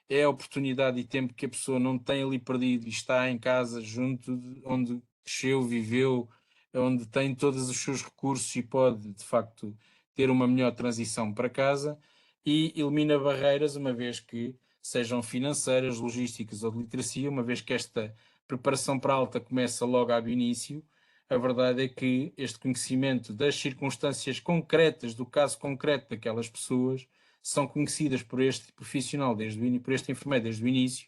é a oportunidade e tempo que a pessoa não tem ali perdido e está em casa, junto de onde cresceu, viveu, onde tem todos os seus recursos e pode, de facto, ter uma melhor transição para casa, e elimina barreiras, uma vez que sejam financeiras, logísticas ou de literacia, uma vez que esta preparação para a alta começa logo ao início. A verdade é que este conhecimento das circunstâncias concretas, do caso concreto daquelas pessoas, são conhecidas por este profissional, por este enfermeiro desde o início,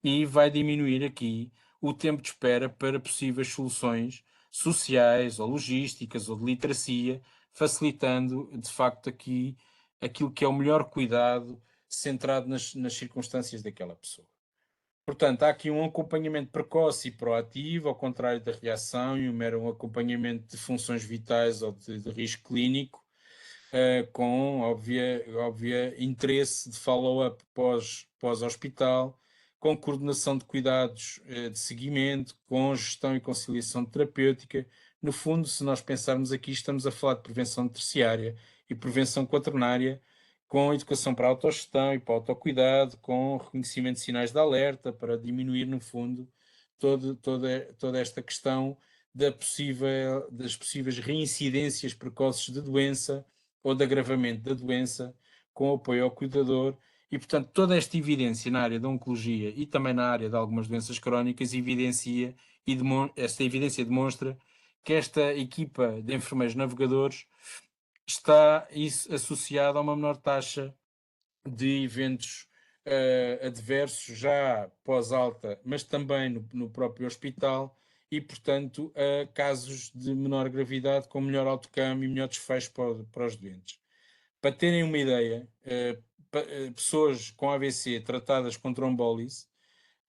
e vai diminuir aqui o tempo de espera para possíveis soluções sociais ou logísticas ou de literacia, facilitando de facto aqui aquilo que é o melhor cuidado centrado nas circunstâncias daquela pessoa. Portanto, há aqui um acompanhamento precoce e proativo, ao contrário da reação e um mero acompanhamento de funções vitais ou de risco clínico, com óbvia interesse de follow-up pós-hospital, com coordenação de cuidados de seguimento, com gestão e conciliação terapêutica. No fundo, se nós pensarmos aqui, estamos a falar de prevenção terciária e prevenção quaternária, com educação para a autogestão e para o autocuidado, com reconhecimento de sinais de alerta, para diminuir, no fundo, toda esta questão das possíveis reincidências precoces de doença ou de agravamento da doença, com apoio ao cuidador. E, portanto, toda esta evidência na área da oncologia e também na área de algumas doenças crónicas esta evidência demonstra que esta equipa de enfermeiros navegadores está associada a uma menor taxa de eventos adversos já pós-alta, mas também no próprio hospital, e, portanto, a casos de menor gravidade com melhor outcome e melhor desfecho para os doentes. Para terem uma ideia, pessoas com AVC tratadas com trombólise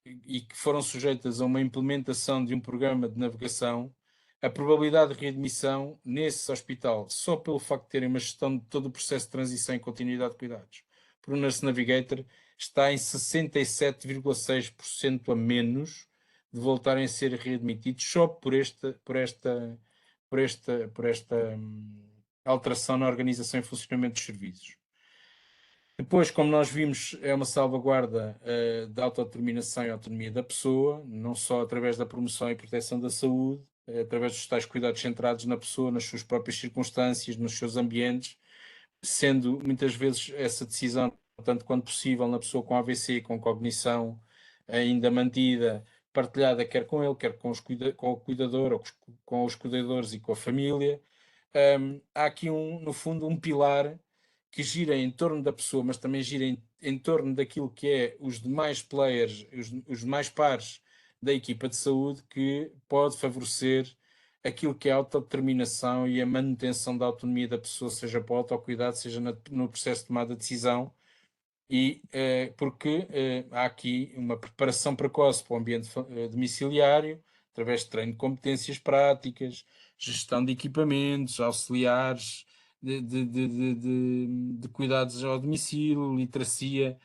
e que foram sujeitas a uma implementação de um programa de navegação, a probabilidade de readmissão nesse hospital, só pelo facto de terem uma gestão de todo o processo de transição e continuidade de cuidados por um Nurse Navigator, está em 67,6% a menos de voltarem a ser readmitidos só por esta alteração na organização e funcionamento dos serviços. Depois, como nós vimos, é uma salvaguarda da autodeterminação e autonomia da pessoa, não só através da promoção e proteção da saúde, através dos tais cuidados centrados na pessoa, nas suas próprias circunstâncias, nos seus ambientes, sendo muitas vezes essa decisão, tanto quanto possível, na pessoa com AVC, com cognição ainda mantida, partilhada quer com ele, quer com o cuidador, ou com os cuidadores e com a família. Há aqui, no fundo, um pilar que gira em torno da pessoa, mas também gira em torno daquilo que é os demais players, os demais pares da equipa de saúde, que pode favorecer aquilo que é a autodeterminação e a manutenção da autonomia da pessoa, seja para o autocuidado, seja no processo de tomada de decisão, e porque há aqui uma preparação precoce para o ambiente domiciliário, através de treino de competências práticas, gestão de equipamentos, auxiliares de cuidados ao domicílio, literacia.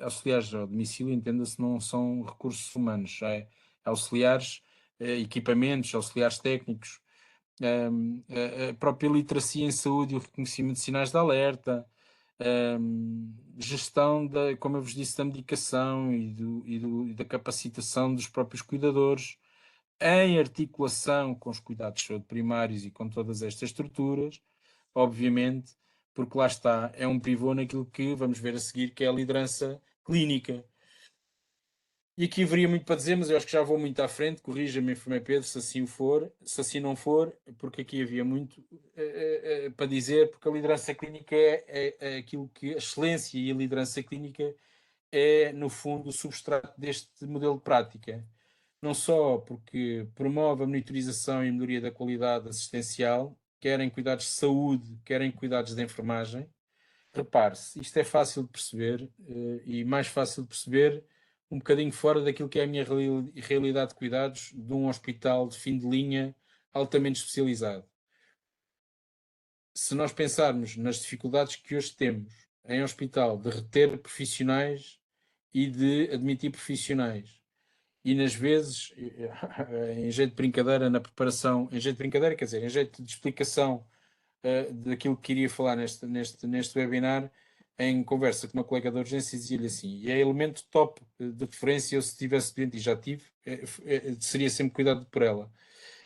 Auxiliares ao domicílio, entenda-se, não são recursos humanos, é auxiliares, equipamentos, auxiliares técnicos, a própria literacia em saúde e o reconhecimento de sinais de alerta, gestão como eu vos disse, da medicação e da capacitação dos próprios cuidadores, em articulação com os cuidados de saúde primários e com todas estas estruturas, obviamente, porque lá está, é um pivô naquilo que vamos ver a seguir, que é a liderança clínica. E aqui haveria muito para dizer, mas eu acho que já vou muito à frente, corrija-me, enfermeiro Pedro, se assim for, se assim não for, porque aqui havia muito para dizer, porque a liderança clínica é aquilo que a excelência e a liderança clínica é, no fundo, o substrato deste modelo de prática. Não só porque promove a monitorização e melhoria da qualidade assistencial, quer em cuidados de saúde, quer em cuidados de enfermagem. Repare-se, isto é fácil de perceber e mais fácil de perceber um bocadinho fora daquilo que é a minha realidade de cuidados de um hospital de fim de linha altamente especializado. se nós pensarmos nas dificuldades que hoje temos em hospital de reter profissionais e de admitir profissionais, e nas vezes, em jeito de brincadeira, na preparação, em jeito de brincadeira, quer dizer, em jeito de explicação daquilo que queria falar neste webinar, em conversa com uma colega de urgência, dizia-lhe assim, e é elemento top de referência, eu se tivesse doente e já tive, seria sempre cuidado por ela.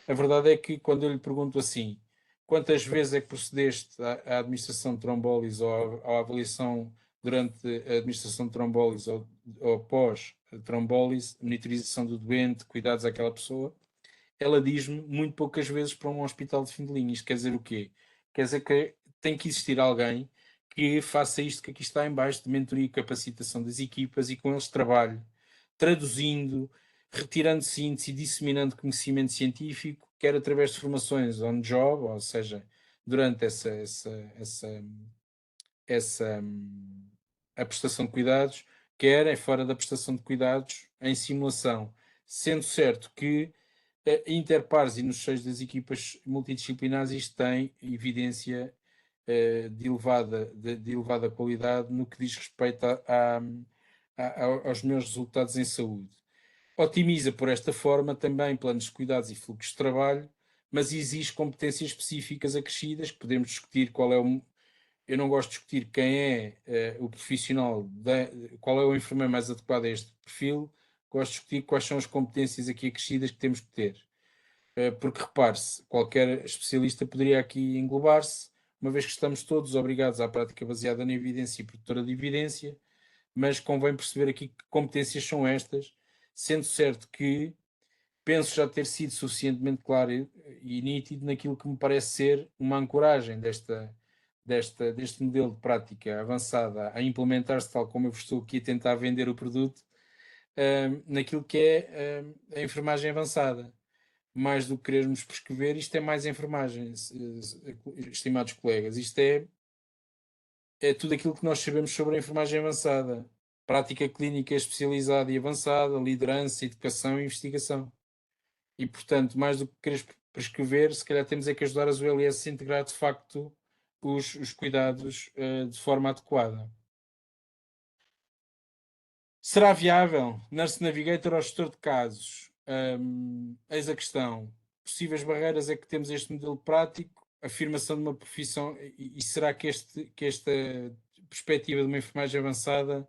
A verdade é que quando eu lhe pergunto assim, quantas vezes é que procedeste à administração de trombólise ou à avaliação durante a administração de trombólise ou pós-trombólise, monitorização do doente, cuidados àquela pessoa, ela diz-me muito poucas vezes para um hospital de fim de linha. Isto quer dizer o quê? Quer dizer que tem que existir alguém que faça isto que aqui está em baixo, de mentoria e capacitação das equipas, e com eles trabalhe, traduzindo, retirando síntese e disseminando conhecimento científico, quer através de formações on-job, ou seja, durante a prestação de cuidados, quer fora da prestação de cuidados em simulação. Sendo certo que interpares e nos seios das equipas multidisciplinares isto tem evidência de elevada qualidade no que diz respeito aos meus resultados em saúde. Otimiza por esta forma também planos de cuidados e fluxos de trabalho, mas exige competências específicas acrescidas que podemos discutir qual é o... Eu não gosto de discutir quem é o profissional, qual é o enfermeiro mais adequado a este perfil, gosto de discutir quais são as competências aqui acrescidas que temos que ter. Porque repare-se, qualquer especialista poderia aqui englobar-se, uma vez que estamos todos obrigados à prática baseada na evidência e produtora de evidência, mas convém perceber aqui que competências são estas, sendo certo que penso já ter sido suficientemente claro e nítido naquilo que me parece ser uma ancoragem deste modelo de prática avançada a implementar-se, tal como eu estou aqui a tentar vender o produto, naquilo que é a enfermagem avançada. Mais do que querermos prescrever, isto é mais enfermagem, estimados colegas. Isto é tudo aquilo que nós sabemos sobre a enfermagem avançada. Prática clínica especializada e avançada, liderança, educação e investigação. E, portanto, mais do que querer prescrever, se calhar temos é que ajudar as ULS a integrar, de facto, os cuidados de forma adequada. Será viável? Nurse Navigator ou gestor de casos? Eis a questão. Possíveis barreiras é que temos este modelo prático, afirmação de uma profissão, e será que esta perspectiva de uma enfermagem avançada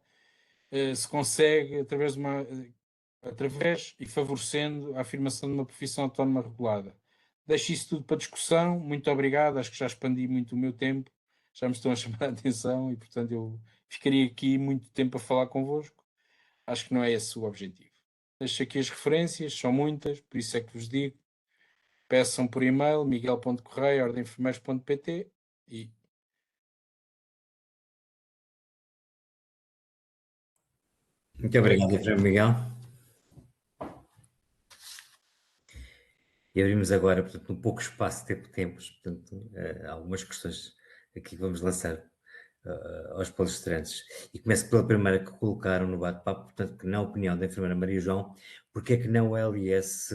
se consegue através e favorecendo a afirmação de uma profissão autónoma regulada? Deixo isso tudo para discussão. Muito obrigado, acho que já expandi muito o meu tempo, já me estão a chamar a atenção e, portanto, eu ficaria aqui muito tempo a falar convosco. Acho que não é esse o objetivo. Deixo aqui as referências, são muitas, por isso é que vos digo. Peçam por e-mail, miguel.correia@ordemfirmeiros.pt e... Muito obrigado, enfermeiro Miguel. E abrimos agora, portanto, um pouco espaço de tempos, portanto, algumas questões aqui que vamos lançar aos palestrantes. E começo pela primeira que colocaram no bate-papo, portanto, que na opinião da enfermeira Maria João, porque é que na OLS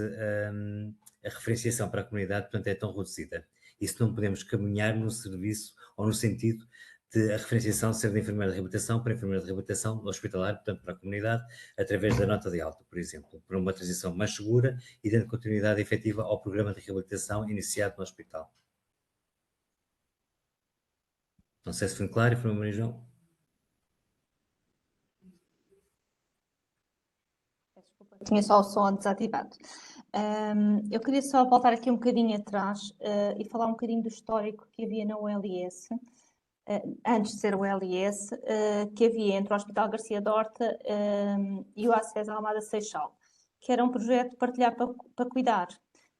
a referenciação para a comunidade, portanto, é tão reduzida? E se não podemos caminhar no serviço ou no sentido de a referenciação ser de enfermeira de reabilitação para enfermeira de reabilitação hospitalar, portanto, para a comunidade, através da nota de alta, por exemplo, para uma transição mais segura e dando continuidade efetiva ao programa de reabilitação iniciado no hospital. Não sei se foi claro, enfermeira Maria João. Desculpa, tinha só o som desativado. Eu queria só voltar aqui um bocadinho atrás e falar um bocadinho do histórico que havia na ULS, antes de ser o ULS, que havia entre o Hospital Garcia Dorta e o ACES Almada Seixal, que era um projeto de partilhar para cuidar,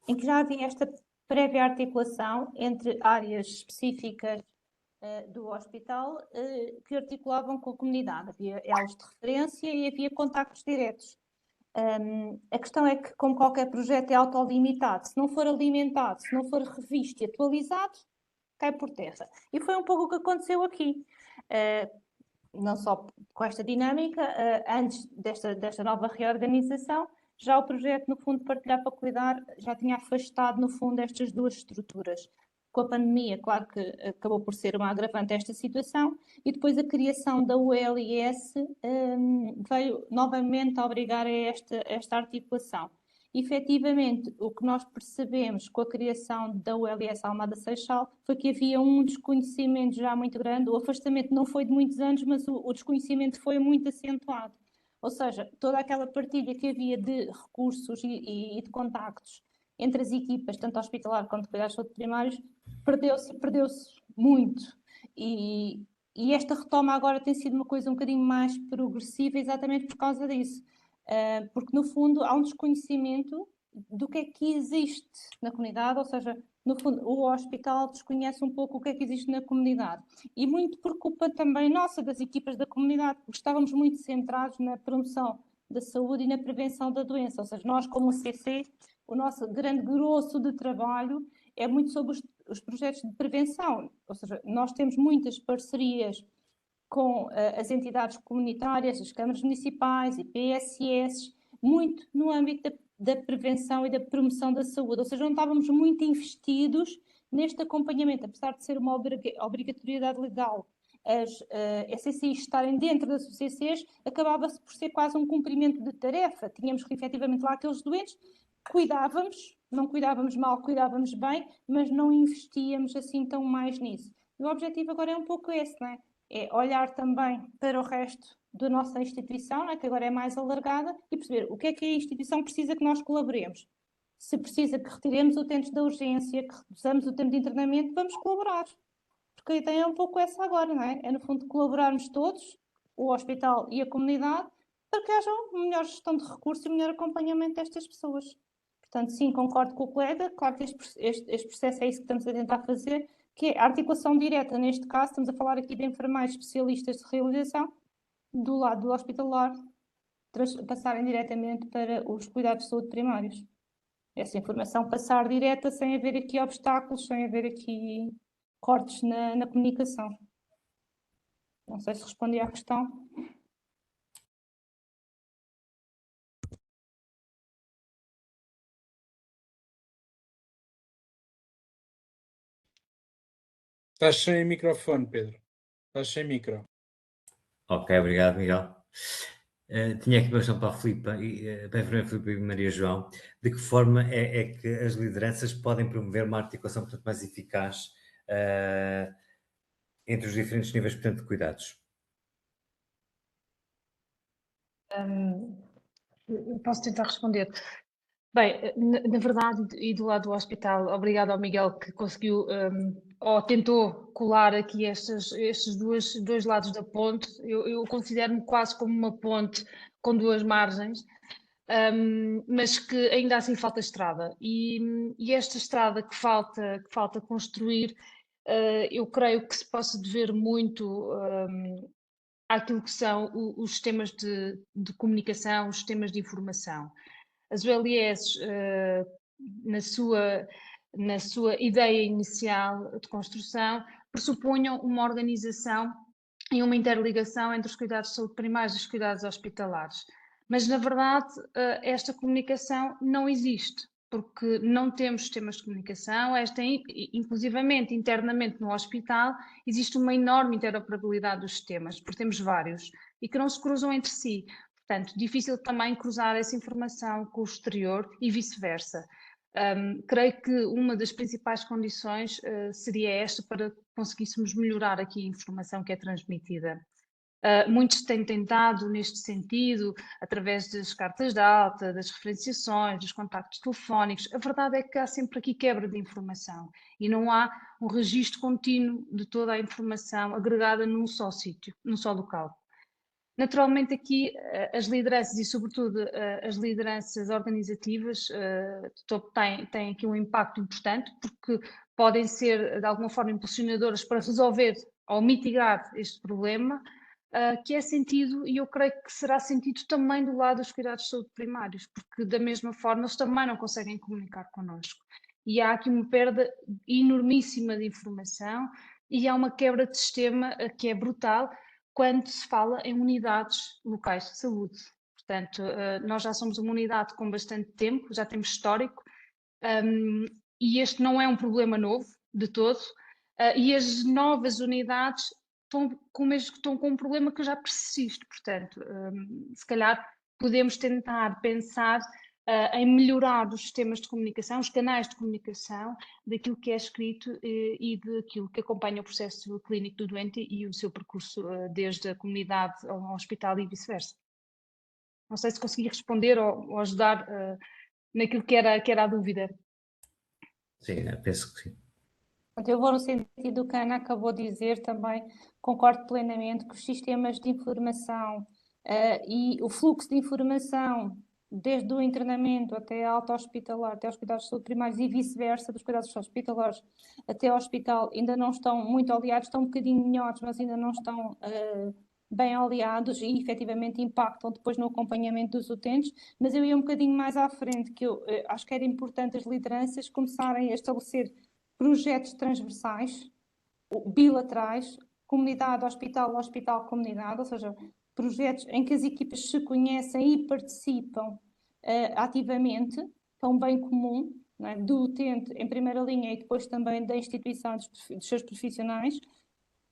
em que já havia esta prévia articulação entre áreas específicas do hospital que articulavam com a comunidade. Havia elos de referência e havia contactos diretos. A questão é que, como qualquer projeto é autolimitado, se não for alimentado, se não for revisto e atualizado, cai por terra. E foi um pouco o que aconteceu aqui. Não só com esta dinâmica, antes desta nova reorganização, já o projeto, no fundo, Partilhar para Cuidar, já tinha afastado, no fundo, estas duas estruturas. Com a pandemia, claro que acabou por ser uma agravante esta situação, e depois a criação da ULS veio novamente a obrigar a esta articulação. Efetivamente, o que nós percebemos com a criação da ULS Almada Seixal foi que havia um desconhecimento já muito grande. O afastamento não foi de muitos anos, mas o desconhecimento foi muito acentuado. Ou seja, toda aquela partilha que havia de recursos e de contactos entre as equipas, tanto hospitalar quanto de cuidados de saúde primários, perdeu-se muito. E esta retoma agora tem sido uma coisa um bocadinho mais progressiva exatamente por causa disso. Porque, no fundo, há um desconhecimento do que é que existe na comunidade, ou seja, no fundo, o hospital desconhece um pouco o que é que existe na comunidade. E muito por culpa também nossa, das equipas da comunidade, porque estávamos muito centrados na promoção da saúde e na prevenção da doença. Ou seja, nós, como CC, o nosso grande grosso de trabalho é muito sobre os projetos de prevenção. Ou seja, nós temos muitas parcerias com as entidades comunitárias, as câmaras municipais e PSS, muito no âmbito da prevenção e da promoção da saúde, ou seja, não estávamos muito investidos neste acompanhamento, apesar de ser uma obrigatoriedade legal as SCCs estarem dentro das UCCs, acabava-se por ser quase um cumprimento de tarefa, tínhamos efetivamente lá aqueles doentes, cuidávamos, não cuidávamos mal, cuidávamos bem, mas não investíamos assim tão mais nisso. E o objetivo agora é um pouco esse, não é? É olhar também para o resto da nossa instituição, né, que agora é mais alargada, e perceber o que é que a instituição precisa que nós colaboremos. Se precisa que retiremos utentes da urgência, que reduzamos o tempo de internamento, vamos colaborar. Porque a ideia é um pouco essa agora, não é? É, no fundo, colaborarmos todos, o hospital e a comunidade, para que haja uma melhor gestão de recursos e um melhor acompanhamento destas pessoas. Portanto, sim, concordo com o colega, claro que este processo é isso que estamos a tentar fazer, que é a articulação direta, neste caso, estamos a falar aqui de enfermeiros especialistas de realização, do lado do hospitalar, passarem diretamente para os cuidados de saúde primários. Essa informação passar direta, sem haver aqui obstáculos, sem haver aqui cortes na comunicação. Não sei se respondi à questão. Estás sem microfone, Pedro. Estás sem micro. Ok, obrigado, Miguel. Tinha aqui uma questão para a Filipa, para a enfermeira Filipa e Maria João. De que forma é que as lideranças podem promover uma articulação, portanto, mais eficaz entre os diferentes níveis, portanto, de cuidados? Eu posso tentar responder. Bem, na verdade, e do lado do hospital, obrigado ao Miguel que conseguiu ou tentou colar aqui estes dois lados da ponte. Eu considero-me quase como uma ponte com duas margens, mas que ainda assim falta estrada. E esta estrada que falta construir, eu creio que se possa dever muito àquilo que são os sistemas de comunicação, os sistemas de informação. As ULS, na sua ideia inicial de construção, pressupunham uma organização e uma interligação entre os cuidados de saúde primários e os cuidados hospitalares. Mas, na verdade, esta comunicação não existe, porque não temos sistemas de comunicação, inclusivamente internamente no hospital, existe uma enorme interoperabilidade dos sistemas, porque temos vários, e que não se cruzam entre si. Portanto, difícil também cruzar essa informação com o exterior e vice-versa. Creio que uma das principais condições seria esta para conseguíssemos melhorar aqui a informação que é transmitida. Muitos têm tentado neste sentido, através das cartas de alta, das referenciações, dos contactos telefónicos. A verdade é que há sempre aqui quebra de informação e não há um registro contínuo de toda a informação agregada num só sítio, num só local. Naturalmente aqui as lideranças e sobretudo as lideranças organizativas têm aqui um impacto importante porque podem ser de alguma forma impulsionadoras para resolver ou mitigar este problema que é sentido e eu creio que será sentido também do lado dos cuidados de saúde primários, porque da mesma forma eles também não conseguem comunicar connosco. E há aqui uma perda enormíssima de informação e há uma quebra de sistema que é brutal quando se fala em unidades locais de saúde. Portanto, nós já somos uma unidade com bastante tempo, já temos histórico, e este não é um problema novo, de todo, e as novas unidades estão com um problema que já persiste. Portanto, se calhar podemos tentar pensar em melhorar os sistemas de comunicação, os canais de comunicação, daquilo que é escrito e daquilo que acompanha o processo clínico do doente e o seu percurso desde a comunidade ao hospital e vice-versa. Não sei se consegui responder ou ajudar naquilo que era a dúvida. Sim, penso que sim. Eu vou no sentido do que a Ana acabou de dizer também, concordo plenamente que os sistemas de informação e o fluxo de informação, desde o internamento até a alta hospitalar, até aos cuidados de saúde primários e vice-versa, dos cuidados hospitalares até ao hospital, ainda não estão muito aliados, estão um bocadinho melhores, mas ainda não estão bem aliados e efetivamente impactam depois no acompanhamento dos utentes, mas eu ia um bocadinho mais à frente, que eu acho que era importante as lideranças começarem a estabelecer projetos transversais, bilaterais, comunidade, hospital, hospital, comunidade, ou seja, projetos em que as equipas se conhecem e participam ativamente para um bem comum, não é? Do utente em primeira linha e depois também da instituição dos seus profissionais,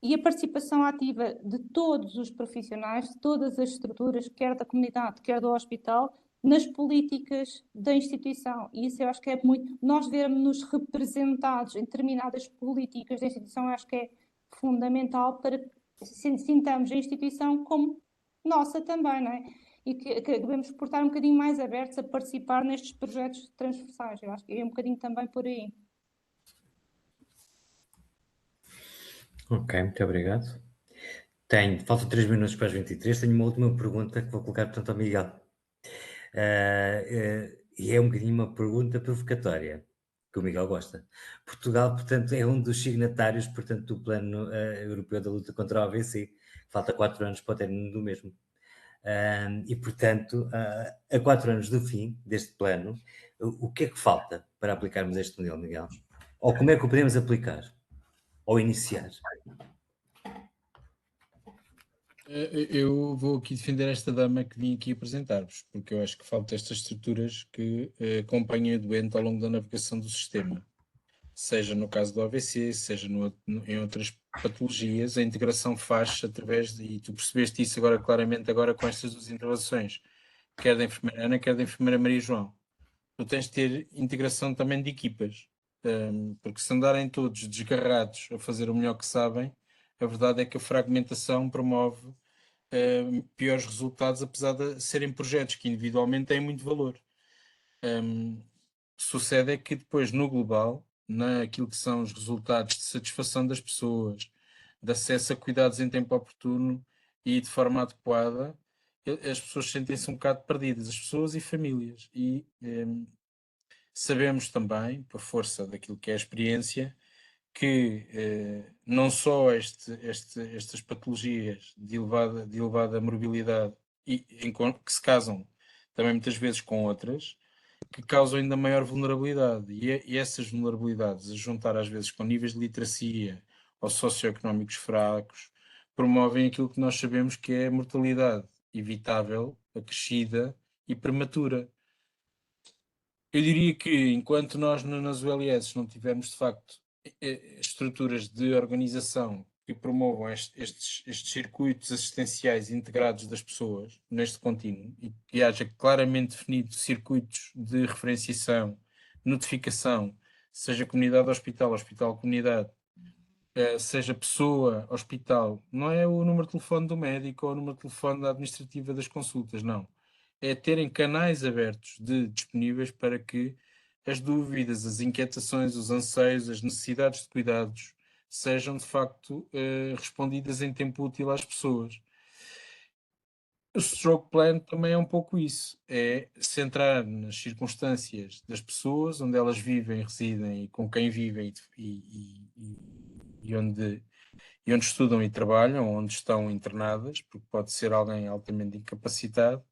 e a participação ativa de todos os profissionais, de todas as estruturas, quer da comunidade, quer do hospital, nas políticas da instituição. E isso eu acho que é muito... Nós vermos-nos representados em determinadas políticas da instituição, eu acho que é fundamental para que sintamos a instituição como nossa também, não é? E que devemos estar um bocadinho mais abertos a participar nestes projetos transversais. Eu acho que é um bocadinho também por aí. Ok, muito obrigado. Faltam 3 minutos para as 23. Tenho uma última pergunta que vou colocar, portanto, ao Miguel. E é um bocadinho uma pergunta provocatória, que o Miguel gosta. Portugal, portanto, é um dos signatários, portanto, do Plano Europeu da Luta contra o AVC. Falta 4 anos para o término do mesmo. E, portanto, a 4 anos do fim deste plano, o que é que falta para aplicarmos este modelo, Miguel? Ou como é que o podemos aplicar? Ou iniciar? Eu vou aqui defender esta dama que vim aqui apresentar-vos, porque eu acho que faltam estas estruturas que acompanhem o doente ao longo da navegação do sistema. Seja no caso do AVC, seja em outras patologias, a integração faz através de, e tu percebeste isso agora claramente agora com estas duas intervenções, quer da enfermeira Ana, quer da enfermeira Maria João. Tu tens de ter integração também de equipas, porque se andarem todos desgarrados a fazer o melhor que sabem, a verdade é que a fragmentação promove piores resultados, apesar de serem projetos que individualmente têm muito valor. Sucede é que depois, no global, naquilo que são os resultados de satisfação das pessoas, de acesso a cuidados em tempo oportuno e de forma adequada, as pessoas sentem-se um bocado perdidas, as pessoas e famílias. E sabemos também, por força daquilo que é a experiência, que não só estas patologias de elevada morbilidade que se casam também muitas vezes com outras, que causam ainda maior vulnerabilidade. E essas vulnerabilidades, a juntar às vezes com níveis de literacia ou socioeconómicos fracos, promovem aquilo que nós sabemos que é a mortalidade evitável, acrescida e prematura. Eu diria que enquanto nós nas ULS não tivermos de facto estruturas de organização que promovam estes circuitos assistenciais integrados das pessoas neste contínuo e que haja claramente definidos circuitos de referenciação, notificação, seja comunidade hospital, hospital comunidade, seja pessoa hospital, não é o número de telefone do médico ou o número de telefone da administrativa das consultas, não. É terem canais abertos disponíveis para que as dúvidas, as inquietações, os anseios, as necessidades de cuidados sejam de facto respondidas em tempo útil às pessoas. O stroke plan também é um pouco isso, é centrar nas circunstâncias das pessoas, onde elas vivem, residem e com quem vivem e onde estudam e trabalham, onde estão internadas, porque pode ser alguém altamente incapacitado,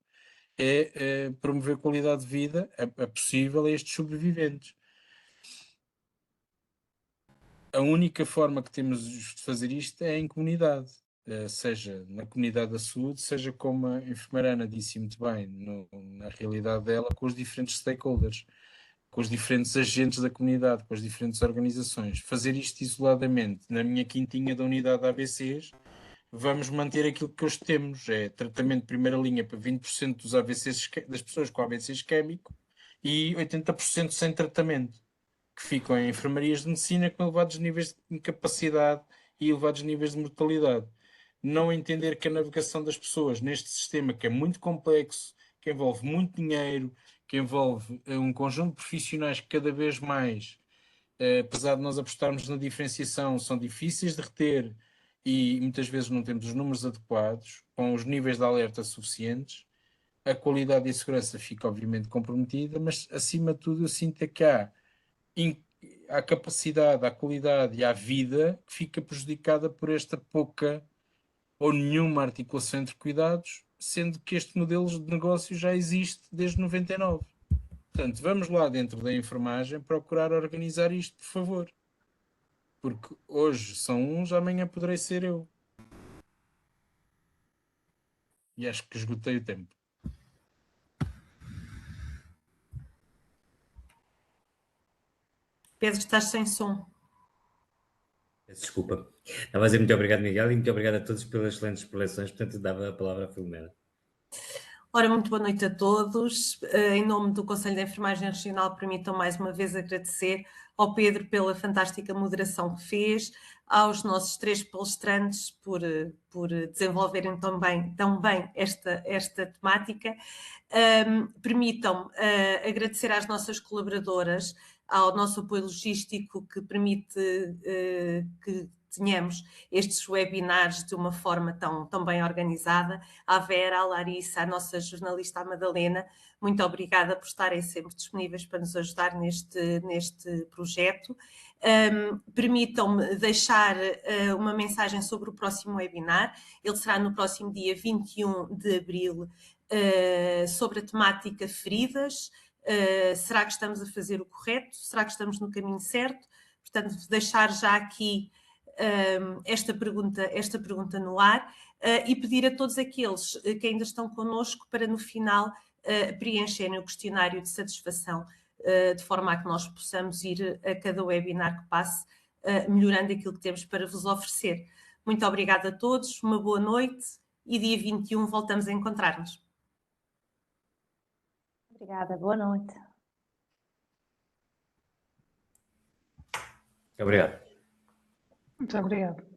é promover qualidade de vida a possível a estes sobreviventes. A única forma que temos de fazer isto é em comunidade, seja na comunidade da saúde, seja como a enfermeira Ana disse muito bem, na realidade dela, com os diferentes stakeholders, com os diferentes agentes da comunidade, com as diferentes organizações. Fazer isto isoladamente na minha quintinha da unidade de AVCs, vamos manter aquilo que hoje temos, é tratamento de primeira linha para 20% dos AVCs, das pessoas com AVC isquémico e 80% sem tratamento, que ficam em enfermarias de medicina com elevados níveis de incapacidade e elevados níveis de mortalidade. Não entender que a navegação das pessoas neste sistema, que é muito complexo, que envolve muito dinheiro, que envolve um conjunto de profissionais que cada vez mais, apesar de nós apostarmos na diferenciação, são difíceis de reter e muitas vezes não temos os números adequados, com os níveis de alerta suficientes, a qualidade e a segurança fica obviamente comprometida, mas acima de tudo eu sinto que há capacidade, há qualidade e há vida que fica prejudicada por esta pouca ou nenhuma articulação entre cuidados, sendo que este modelo de negócio já existe desde 99. Portanto, vamos lá dentro da enfermagem procurar organizar isto, por favor. Porque hoje são uns, amanhã poderei ser eu. E acho que esgotei o tempo. Pedro, estás sem som. Peço desculpa. Estava a dizer muito obrigado, Miguel, e muito obrigado a todos pelas excelentes preleções. Portanto, dava a palavra à Filomena. Ora, muito boa noite a todos. Em nome do Conselho de Enfermagem Regional, permitam mais uma vez agradecer ao Pedro pela fantástica moderação que fez, aos nossos 3 palestrantes por desenvolverem tão bem esta temática. Permitam-me agradecer às nossas colaboradoras, ao nosso apoio logístico que permite que tenhamos estes webinars de uma forma tão bem organizada, à Vera, à Larissa, à nossa jornalista, à Madalena, muito obrigada por estarem sempre disponíveis para nos ajudar neste projeto. Permitam-me deixar uma mensagem sobre o próximo webinar. Ele será no próximo dia 21 de abril, sobre a temática feridas. Será que estamos a fazer o correto? Será que estamos no caminho certo? Portanto, deixar já aqui esta pergunta no ar e pedir a todos aqueles que ainda estão connosco para no final preencherem o questionário de satisfação, de forma a que nós possamos ir a cada webinar que passe melhorando aquilo que temos para vos oferecer. Muito obrigada a todos, uma boa noite e dia 21 voltamos a encontrar-nos. Obrigada, boa noite. Obrigado. Muito obrigado.